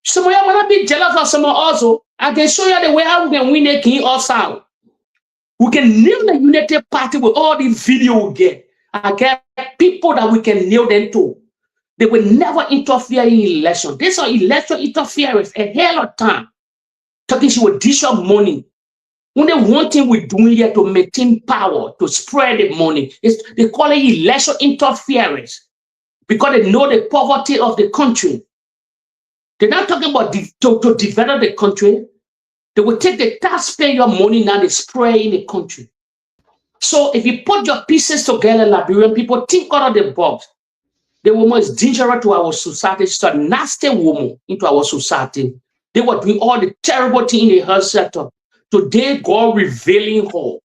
someone wanna be jealous of someone also, I can show you the way how we can win the king outside. We can name the United Party with all the video we get. I get people that we can nail them to. They will never interfere in election. This is election interference a hell of time. Talking she will dish up money. Only one thing we're doing here to maintain power, to spread the money, is they call it election interference because they know the poverty of the country. They're not talking about to develop the country. They will take the taxpayer money now they spray in the country. So if you put your pieces together, Liberian people, think out of the box. The woman is dangerous to our society. She's a nasty woman into our society. They were doing all the terrible things in the health sector. Today, God revealing her.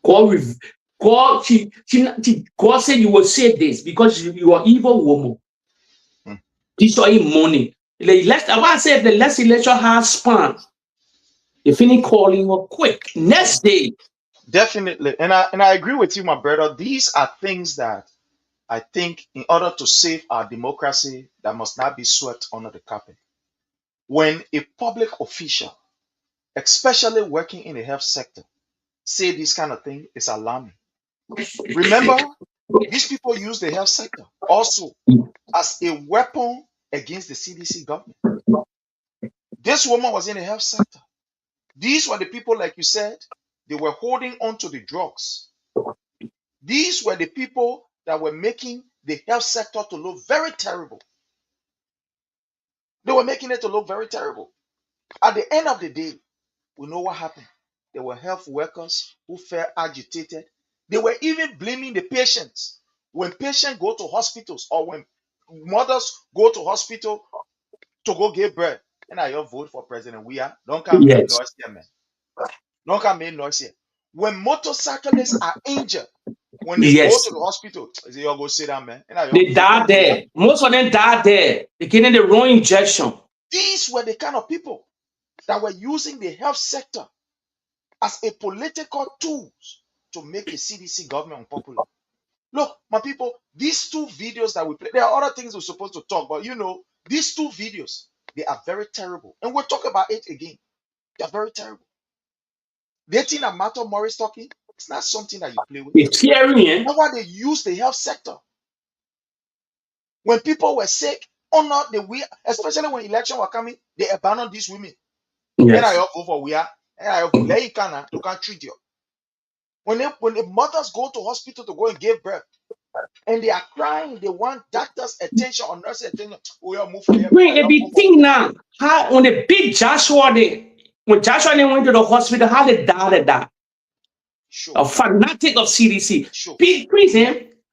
God said you will say this because you are evil woman. This is money. I say the last election has span. You finish calling her quick. Next day. Definitely. And I agree with you, my brother. These are things that I think in order to save our democracy, that must not be swept under the carpet. When a public official, especially working in the health sector, say this kind of thing, is alarming. Remember, these people use the health sector also as a weapon against the CDC government. This woman was in the health sector. These were the people, like you said, they were holding on to the drugs. These were the people that were making the health sector to look very terrible. They were making it to look very terrible. At the end of the day, we know what happened. There were health workers who felt agitated. They were even blaming the patients. When patients go to hospitals or when mothers go to hospital to go give birth, and I vote for President Weah, don't come make noise here, man. Don't come make noise here. When motorcyclists are injured, when they go to the hospital, they all go sit down, man. They die there. Most of them die there. They're getting the wrong injection. These were the kind of people that were using the health sector as a political tool to make the CDC government unpopular. Look, my people, these two videos that we play, there are other things we're supposed to talk, but you know, these two videos, they are very terrible. And we'll talk about it again. They are very terrible. The thing that Martha Morris talking, it's not something that you play with. It's scary, eh? That's why they use the health sector. When people were sick, honor the way, especially when election were coming, they abandoned these women. And I go for we are, and I you can't treat you. When the mothers go to hospital to go and give birth, and they are crying, they want doctors' attention or nurses' attention. We are moving. Wait, a big thing now. How when the big Joshua when Joshua went to the hospital, how they died? Sure. A fanatic of CDC. Sure. Please,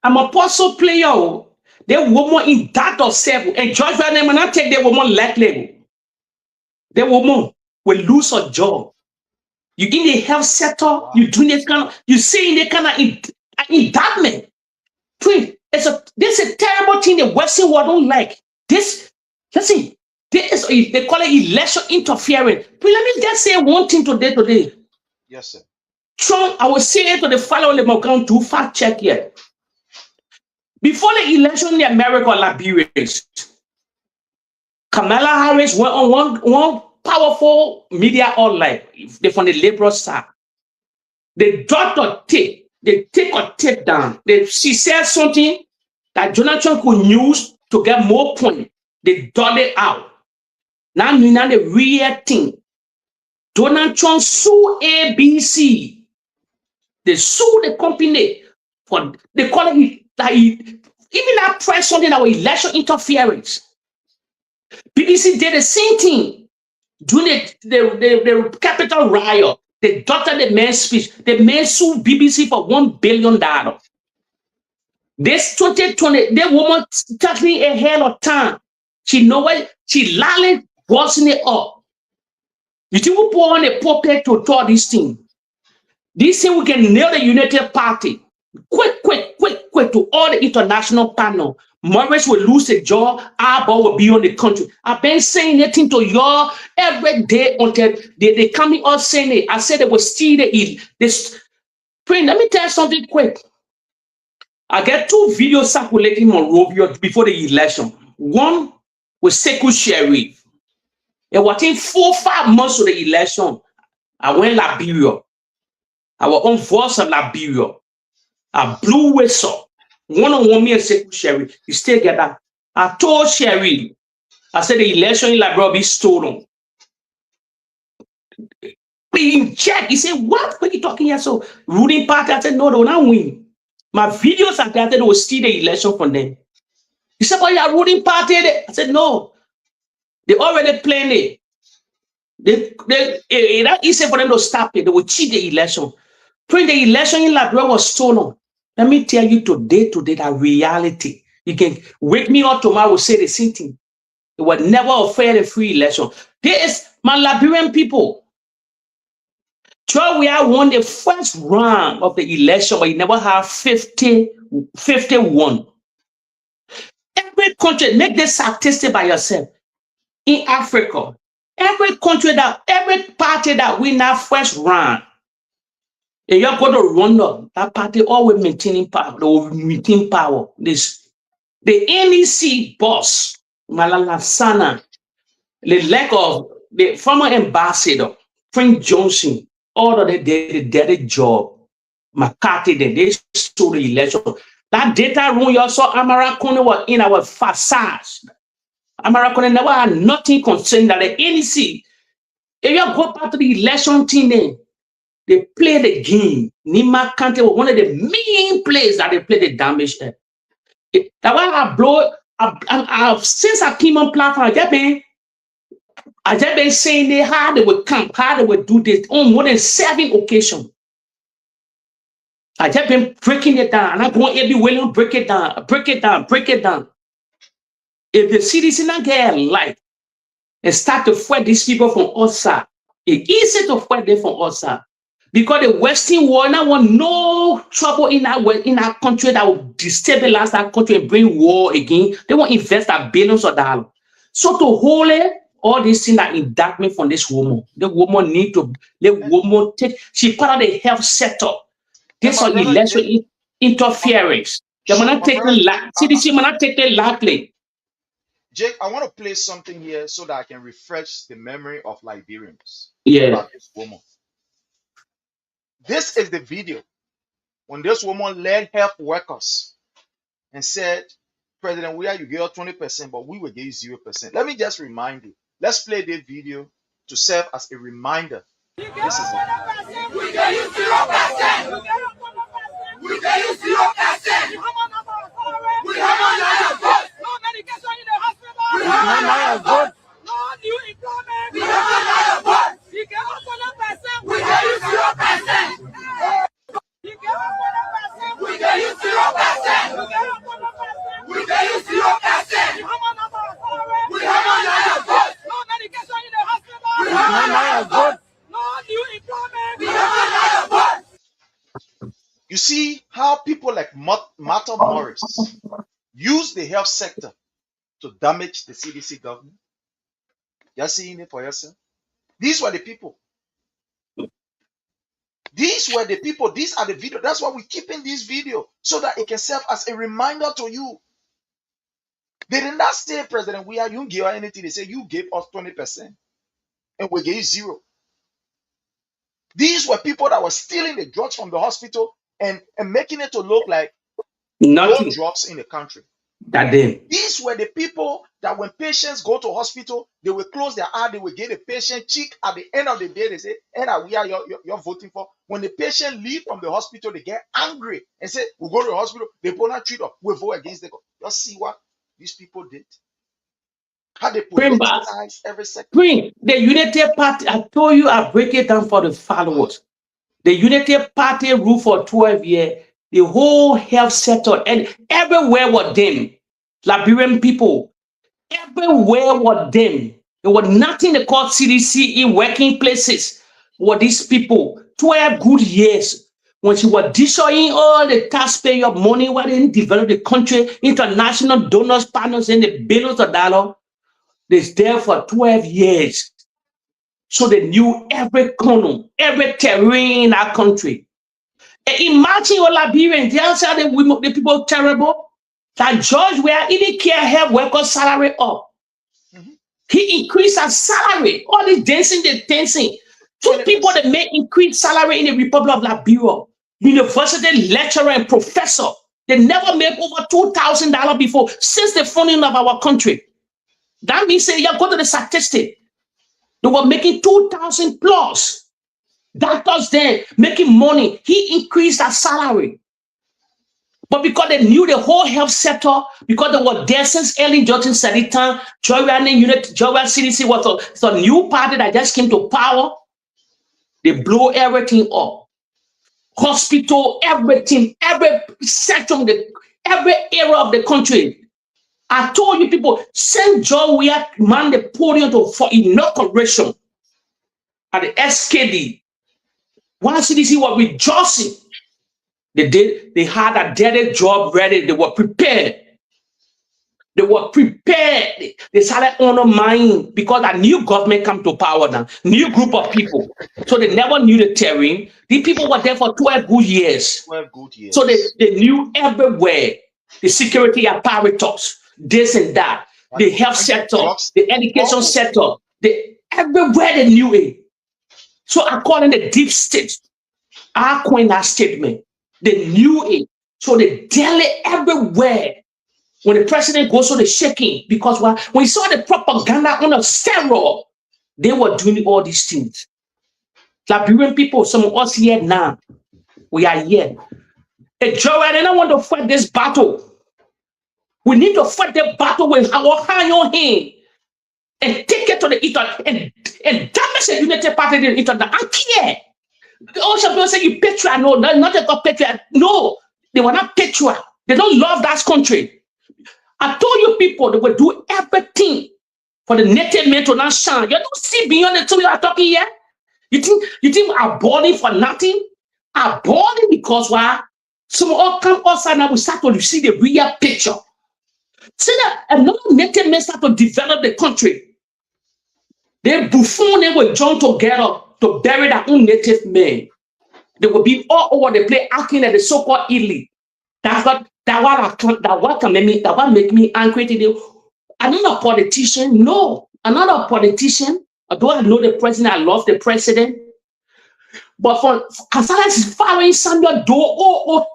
I'm a apostle player. They woman in that of seven, and Joshua will not take the woman lightly. The woman will lose her job. You in the health sector, you doing this kind of, you see in the kind of indictment. This is a terrible thing the Western world don't like. This, listen, they call it election interference. But let me just say one thing today. Yes, sir. Trump, I will say it to the following account to fact check here. Before the election in America, Liberia, Kamala Harris went on one powerful media outlet from the liberal side. They dropped a tape. They take a tape down. She said something that Jonathan could use to get more points. They dot it out. Now the real thing. Donald Trump sued ABC. They sued the company for they call it that even that press something that was election interference. BBC did the same thing during the Capitol riot. They dotted the man's speech. The man sued BBC for $1 billion. This 2020, that woman taking a hell of time. She know what she lying, bossing it up. You think we put on a puppet to talk this thing? This thing we can nail the United Party. Quick to all the international panel. Morris will lose a job. Abba will be on the country. I've been saying that thing to y'all every day until they coming out saying it. I said they will steal this. Let me tell you something quick. I get two videos circulating on Monrovia before the election. One with Sekou Sheriff. And within 4-5 months of the election, I went to Liberia. I was on voice of Liberia. I blew whistle. One-on-one me and say, Sherry, you still get that. I told Sherry, I said the election in Liberia be stolen. In check, he said, what are you talking here? So ruling party, I said, no, they will not win. My videos are that they will steal the election from them. He said, but you're ruling party. I said, no, they already planned it. It's not easy for them to stop it. They will cheat the election. When the election in Liberia was stolen, let me tell you today, that reality. You can wake me up tomorrow, will say the same thing. It was never a fair and free election. There is my Liberian people. We have won the first round of the election, but you never have 51. Every country, make this statistic by yourself. In Africa, every party that win that first round, and you're going to run up, that party always maintaining power. They will maintain power. The NEC boss, Malala Sana, the lack of the former ambassador, Frank Johnson, all of them did a dirty job. McCarthy, they stole the election. That data room, you saw Amara Kone was in our facades. Amara Kone never had nothing concerning that the NEC. If you go back to the election team, they play the game. Nima Kante was one of the main players that they played the damage there. That's why I blow. Since I came on platform, I just been saying how they would come, how they would do this on more than 7 occasions. I just been breaking it down, and I'm going everywhere to break it down. If the CDC not get a light and start to fight these people from outside, it's easy to fight them from outside. Because the Western world now want no trouble in our country that will destabilize that country and bring war again. They want to invest billions of dollars. So to hold it, all these things are indictment from this woman. The woman need to, she part of the health sector. This is election interference. They might not take the CDC might not take the lightly. Jake, I want to play something here so that I can refresh the memory of Liberians about this woman. This is the video when this woman led health workers and said, President Weah, you gave us 20%, but we will give you 0%. Let me just remind you. Let's play this video to serve as a reminder. This is it. We gave you 0%. We gave you 0%. We have another vote. No medication in the hospital. We have another vote. No new employment. We have another vote. You gave us 100%. We gave you 0%. You gave us 100%. We gave you 0%. You gave us 100%. We gave you 0%. We have another vote. No medication in the hospital. We have another vote. No new employment. We have another vote. You see how people like Martha Morris use the health sector to damage the CDC government? You're seeing it for yourself. These were the people. These were the people. These are the videos. That's why we keep in this video so that it can serve as a reminder to you. They did not say, President Weah, you give us anything. They say you gave us 20% and we gave 0. These were people that were stealing the drugs from the hospital and making it to look like no drugs in the country. These were the people that when patients go to hospital, they will close their eye, they will get a patient check. At the end of the day, they say, you're voting for. When the patient leave from the hospital, they get angry and say, we'll go to the hospital, they will not treat us, we'll vote against them. You see what these people did? How they politicize every sector. The Unity Party, I told you, I break it down for the followers. The Unity Party ruled for 12 years. The whole health sector and everywhere was them. Liberian people, everywhere was them. There was nothing they called CDC in working places. Were these people 12 good years when she was destroying all the taxpayer money, where they develop the country, international donors, partners, and the billions of dollars. They're there for 12 years. So they knew every corner, every terrain in our country. And imagine what Liberians, they say the people terrible. That George Weah didn't care help workers' salary up. He increased our salary. All this dancing, the dancing. Two people that make increased salary in the Republic of Liberia. university lecturer and professor. They never made over $2,000 before since the founding of our country. That means say you go to the statistic. They were making 2,000 plus. Doctors there making money. He increased their salary. But because they knew the whole health sector, because they were there since Ellen Johnson said it, Jovial CDC was a new party that just came to power. They blew everything up. Hospital, everything, every section, every area of the country. I told you people, St. John, we had man the podium for inauguration at the SKD. One CDC was rejoicing. They had a daily job ready. They were prepared. They were prepared. They started undermining because a new government come to power now. New group of people. So they never knew the terrain. These people were there for 12 good years. 12 good years. So they knew everywhere. The security apparatus, this and that. The health sector, the education sector. Everywhere they knew it. So according to the deep state, I coined that statement. They knew it. So they daily everywhere. When the president goes to the shaking, because when we saw the propaganda on a steroid, they were doing all these things. Liberian people, some of us here now, we are here. Hey, Joe, I don't want to fight this battle. We need to fight the battle with our hand on hand and take it to the internet and damage the Unity Party to the internet. I care. Also, people say you patriot. No, not a patriot. No, they were not patriot. They don't love that country. I told you people they will do everything for the native men to not shine. You don't see beyond the two you are talking here. You think our body for nothing? Our body because why? Some all come outside now we start to see the real picture. See that another native men start to develop the country. They buffoon they will join together to bury their own native men. They will be all over the place acting at the so-called elite. That make me angry today. I'm not a politician. No, I'm not a politician. Although I know the president, I love the president. But as far as following Samuel Doe,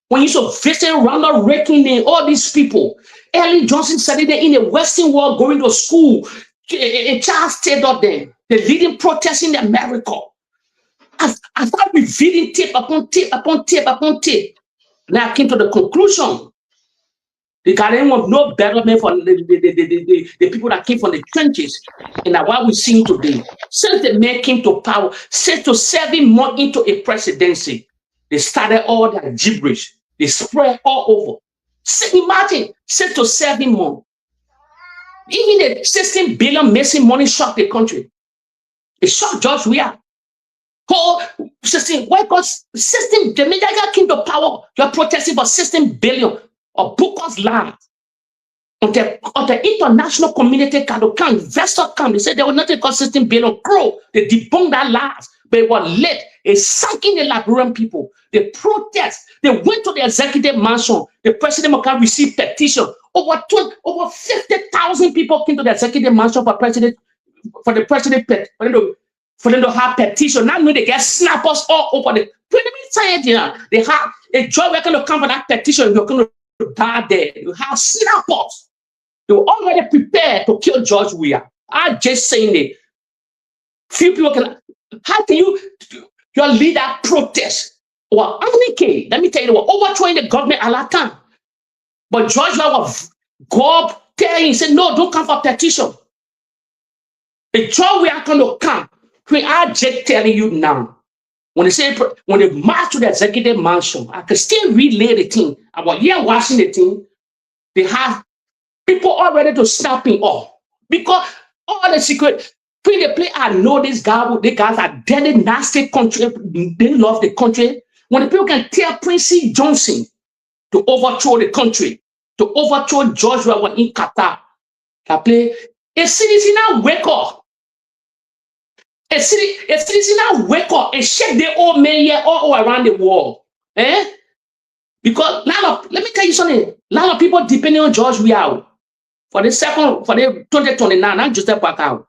when you saw visit Ronald Reagan and all these people, Ellen Johnson said it in the Western world going to school. A child stayed up there. The leading protests in America. I started revealing tape upon tape upon tape upon tape. Now I came to the conclusion. The Ghanaian was no betterment for the people that came from the trenches. And that's what we're seeing today. Since the man came to power, 6 to 7 months into a presidency, they started all that gibberish. They spread all over. Imagine 6 to 7 months. Even the 16 billion missing money shocked the country. It shocked George Weah. Whole 16, why because 16, the media came to power, you're protesting for 16 billion of Booker's land. On the international community can investor come, they said they were not take 16 billion crow. They debunked that lies, but it was late. It sank in the Liberian people. They protest. They went to the executive mansion. The president McCann received petition. Over 50,000 people came to the executive mansion for the president for them to have petition. Now they get snappers all over the pretty they have a job working to come for that petition. You're going to die there. You have snappers. They were already prepared to kill George Weah. I'm just saying it. Few people can. How can your leader protest? Or Anike, let me tell you, they were overthrowing the government a lot of time. But George Weah was go tell him, said, no, don't come for petition. The George Weah going to come. I'm just telling you now. When they march to the executive mansion, I can still relay the thing about watching the thing. They have people all ready to snap him off because all the secret. When they play, I know these guys are deadly nasty country. They love the country. When the people can tell Prince Johnson to overthrow the country, to overthrow George Weah in Qatar, they play a citizen now wake up. A citizen now wake up and shake their old men here all around the world. Because let me tell you something. A lot of people depending on George Weah for the 2029, not just that back out.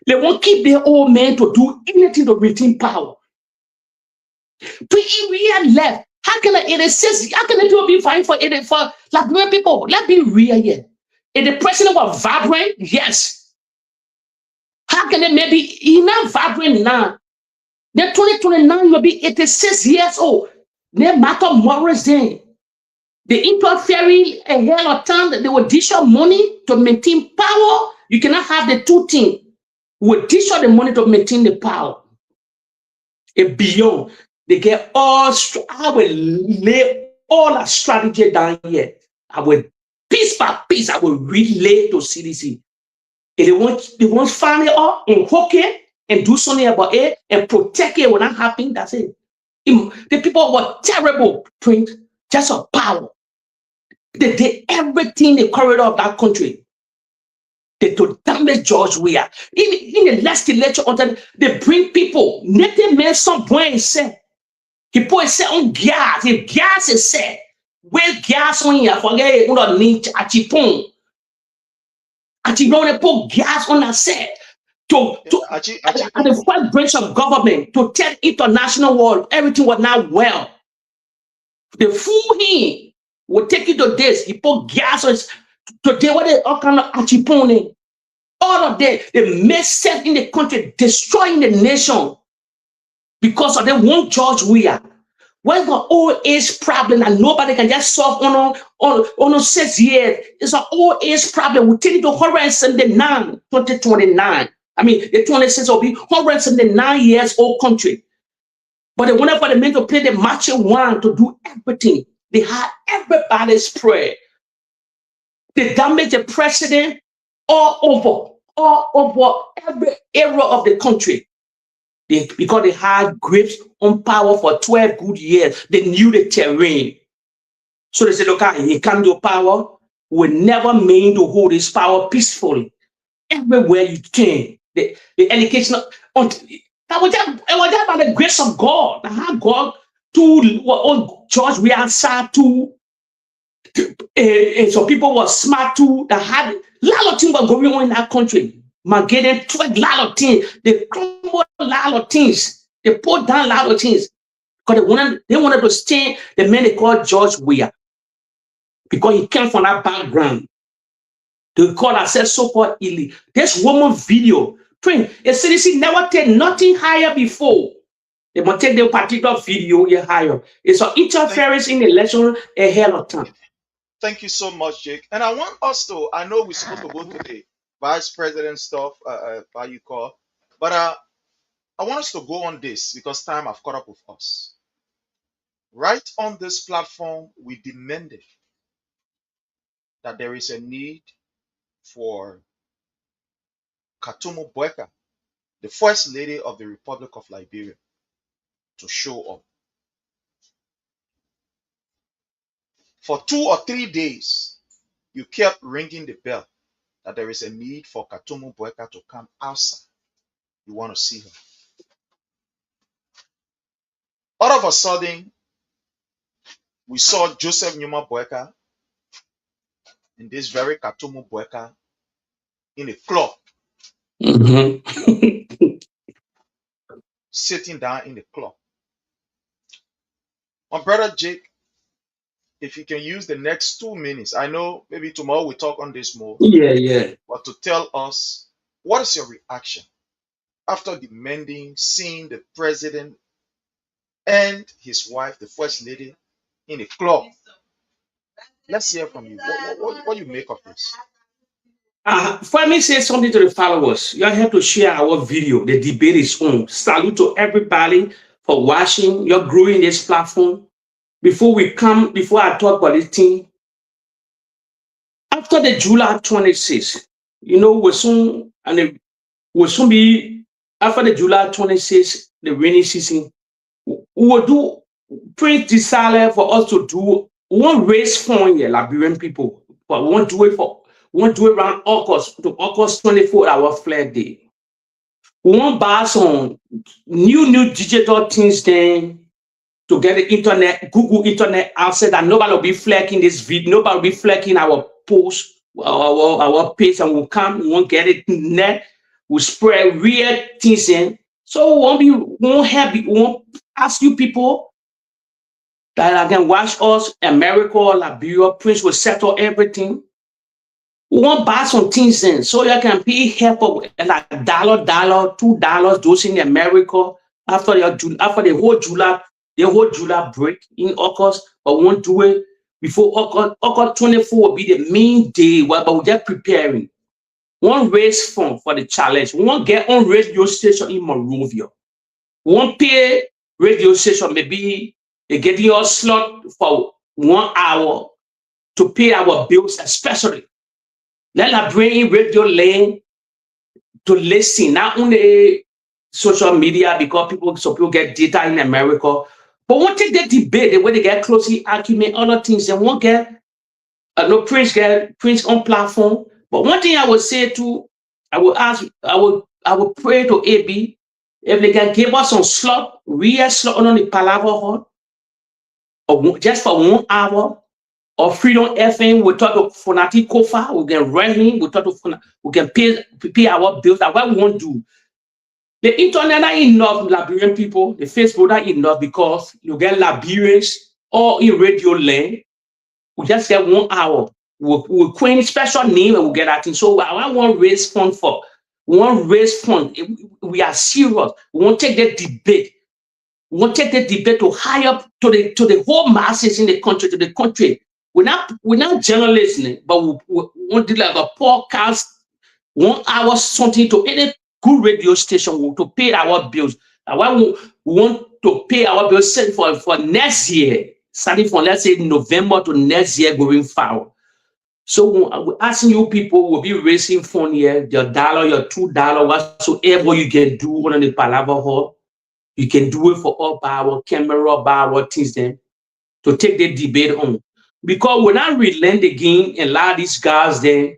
They won't keep their old men to do anything to retain power. Real left. How can 86? How can people be fighting for 84? Like people, let's be real here. If the president was vibrant, yes. How can it maybe he not vibrant now? Then 2029 will be 86 years old. They matter Morris then. The interfering a hell of time that they will dish out money to maintain power. You cannot have the two things. We will dish out the money to maintain the power. And beyond, they get all. I will lay all our strategy down here. I will piece by piece. I will relay to CDC. If they want to find it all and hook it and do something about it and protect it when that happens. That's it. The people were terrible, Prince, just of power. They did everything in the corridor of that country. They to damage George Weah. In the last election, they bring people. Native men some point said. He put it on gas. If gas is said, where gas on here, forget what need a chipon. They put gas on that set. At the first branch of government to tell international world everything was not well. They fool him. Will take you to this. He put gas on today. What they all kind of achipone. All of them, they mess sense in the country, destroying the nation because of they want George Weah. Where's the old age problem that nobody can just solve on 6 years? It's an old age problem. We take it to 179, 2029. I mean, the 26 will be 179 years old country. But they wanted for the men to play the marching one to do everything. They had everybody's prayer. They damaged the president all over every area of the country. Because they had grips on power for 12 good years. They knew the terrain. So they said, look, he can't do power. We never mean to hold his power peacefully. Everywhere you turn, the education, that was just by the grace of God. That had God to George we answered to. And so people were smart too. That had a lot of things were going on in that country. Getting 12 lot of things. They crumbled a lot of things. They put down a lot of things. Because they wanted to stand the man they called George Weah. Because he came from that background. They call ourselves so-called elite. This woman video. The CDC never take nothing higher before. They must take the particular video higher. It's an interference in the election a hell of time. Thank you so much, Jake. And I want us to, I know we're supposed to go to the vice president stuff, how you call, but I want us to go on this because time have caught up with us. Right on this platform, we demanded that there is a need for Katumu Boeka, the First Lady of the Republic of Liberia, to show up. For 2 or 3 days, you kept ringing the bell that there is a need for Katumu Boeka to come outside. You want to see her. All of a sudden, we saw Joseph Nyuma Boeka and this very Katumu Boeka in a club. Sitting down in the club. My brother Jake, if you can use the next 2 minutes, I know maybe tomorrow we'll talk on this more. Yeah. But to tell us, what is your reaction after demanding seeing the president and his wife, the First Lady, in a club? Let's hear from you. What do you make of this? For me, say something to the followers. You have to share our video. The debate is on. Salute to everybody for watching. You're growing this platform. Before I talk about this thing, after the July 26th, we'll soon be after the July 26th, the rainy season. We will do Prince desire for us to do. We won't raise funds here, Liberian people, but we won't do it around August 24-hour flag day. We won't buy some new digital things then to get the internet, Google internet outside that nobody will be flagging this video, nobody will be flagging our post, our page, and we won't get it net, we'll spread real things in. So we won't ask you people that can watch us, America, Liberia, Prince will settle everything. We want to buy some things then, so you can pay help of like $1, $2, those in America after the whole July break in August, but we won't do it before August 24 will be the main day, but we're just preparing. We want to raise funds for the challenge. We want to get on radio station in Monrovia. We want to pay radio station, maybe they get your slot for 1 hour to pay our bills, especially. Let us bring radio lane to listen, not only social media, because people get data in America, but won't take the debate, the way they get closely argument, other things, they won't get no Prince on platform. But one thing I would say too, I will pray to AB, if they can give us some slot, real slot on the Palava Hall, or just for 1 hour, or Freedom FM, we talk to Fonati Kofa, we can rent him, we can pay our bills. That's what we want to do. The internet not enough Liberian people, the Facebook not enough because you get Liberians or in radio land. We just get 1 hour. We'll create special name and we'll get that thing. So I want to raise fund for. We want to raise fund. We are serious. We want to take that debate. We want to take the debate to high up to the whole masses in the country, to the country. We're not journalists, but we want to do like a podcast, 1 hour something to any good radio station to pay our bills. We want to pay our bills for next year, starting from let's say November to next year going forward. So we're asking you people, we'll be raising fund here, your $1, your $2, whatsoever you can do on the Palava Hall. You can do it for all by our camera, by our things then, to take the debate on. Because we're not relent again and a lot of these guys then,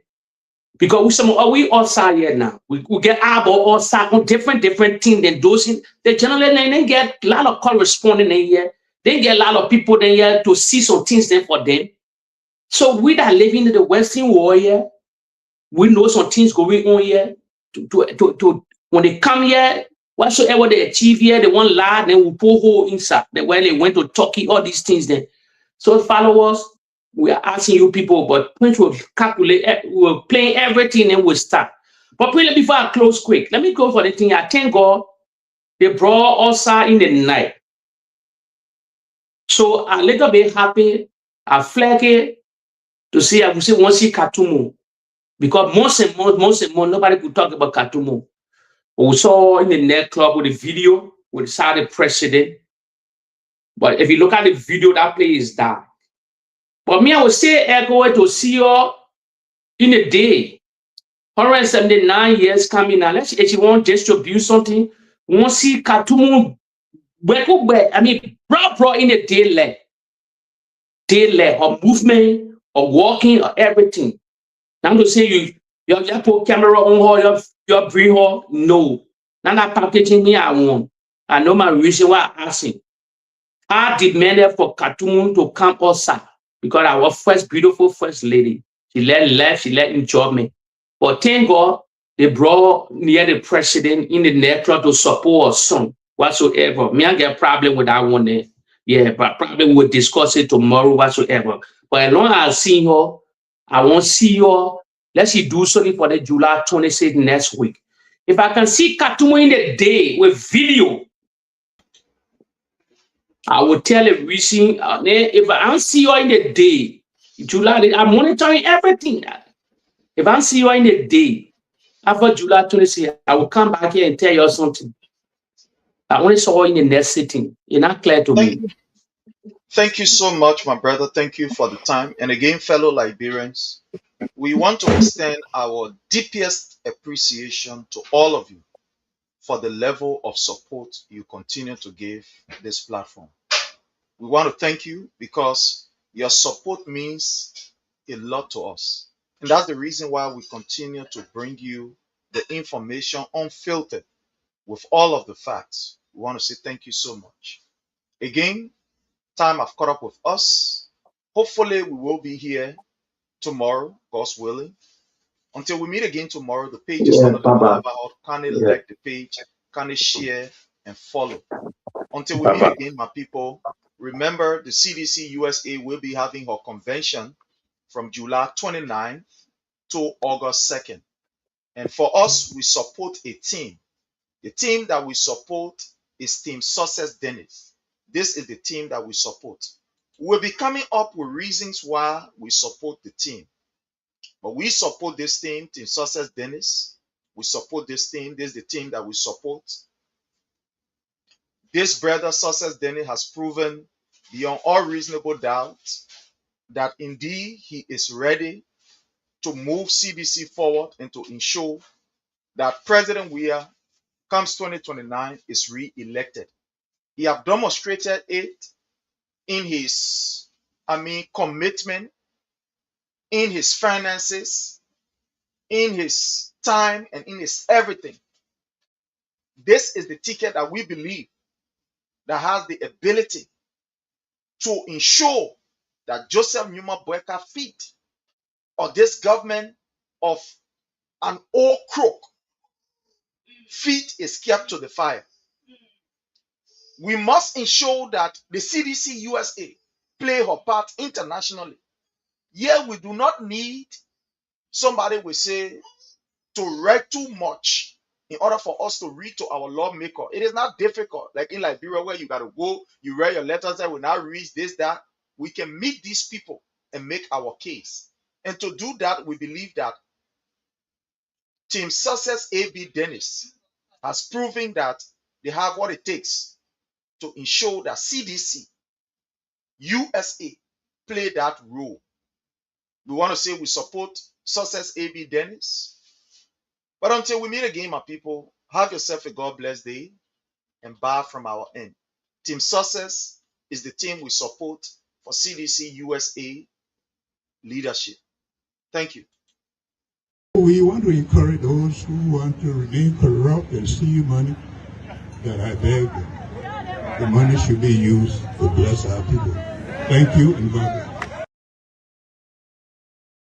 because we outside here now. We get about outside on different things than those in the generally they get a lot of corresponding in here. They get a lot of people in here to see some things there for them. So we that living in the Western world here, we know some things going on here. To when they come here, whatsoever they achieve here, they want land, then we pull hole inside. When they went to Turkey, all these things then. So followers, we are asking you people, but Prince will calculate, we'll play everything and we'll start. But before I close quick, let me go for the thing. I thank God they brought us out in the night. So I'm a little bit happy, I flag it to see, I will say, once see Katumu. Because most and more, nobody could talk about Katumu. We saw in the nightclub with the video with the president. But if you look at the video, that place is dark. But me, I would say, echo to see you in a day. 179 years coming now. Let's say if you want to distribute something, we want to see Katumu, I mean, bro in a day or movement or walking or everything. I'm to say you have put camera on her, you bring her. No. Now that packaging me, I want. I know my reason why I'm asking. I demanded for Katumu to come outside. Because our first beautiful first lady, she let enjoy me. But thank God they brought near the president in the nightclub to support her son whatsoever. Me, I get a problem with that one there. Yeah, but probably we'll discuss it tomorrow whatsoever. But as long as I see her, I want to see her. Let's see do something for the July 26th next week. If I can see Katumu in the day with video, I will tell a reason. If I don't see you in the day, July, I'm monitoring everything. If I don't see you in the day, after July 26th, I will come back here and tell you something. I only saw you in the next sitting. You're not clear to me. Thank you so much, my brother. Thank you for the time. And again, fellow Liberians, we want to extend our deepest appreciation to all of you for the level of support you continue to give this platform. We want to thank you because your support means a lot to us. And that's the reason why we continue to bring you the information unfiltered with all of the facts. We want to say thank you so much. Again, time have caught up with us. Hopefully we will be here tomorrow, God's willing. Until we meet again tomorrow, the page is under the Palava Hall. Kindly like the page, kindly share and follow. Until we meet again, my people, remember the CDC USA will be having her convention from July 29th to August 2nd. And for us, we support a team. The team that we support is Team Success Dennis. This is the team that we support. We'll be coming up with reasons why we support the team. But we support this team, Team Success Dennis. We support this team. This is the team that we support. This brother, Success Dennis, has proven beyond all reasonable doubt that indeed he is ready to move CDC forward and to ensure that President Weah, comes 2029, is re-elected. He have demonstrated it in his, commitment, in his finances, in his time, and in his everything. This is the ticket that we believe that has the ability to ensure that Joseph Numa Boyka feet or this government of an old crook feet is kept to the fire. We must ensure that the CDC USA play her part internationally. Here we do not need somebody will say to read too much in order for us to read to our lawmaker. It is not difficult. Like in Liberia, where you got to go, you read your letters that will now read this, that. We can meet these people and make our case. And to do that, we believe that Team Success AB Dennis has proven that they have what it takes to ensure that CDC USA play that role. We want to say we support Success AB Dennis. But until we meet again, my people, have yourself a God bless day and bye from our end. Team Success is the team we support for CDC USA leadership. Thank you. We want to encourage those who want to remain corrupt and steal money, that I beg them. The money should be used to bless our people. Thank you and God bless.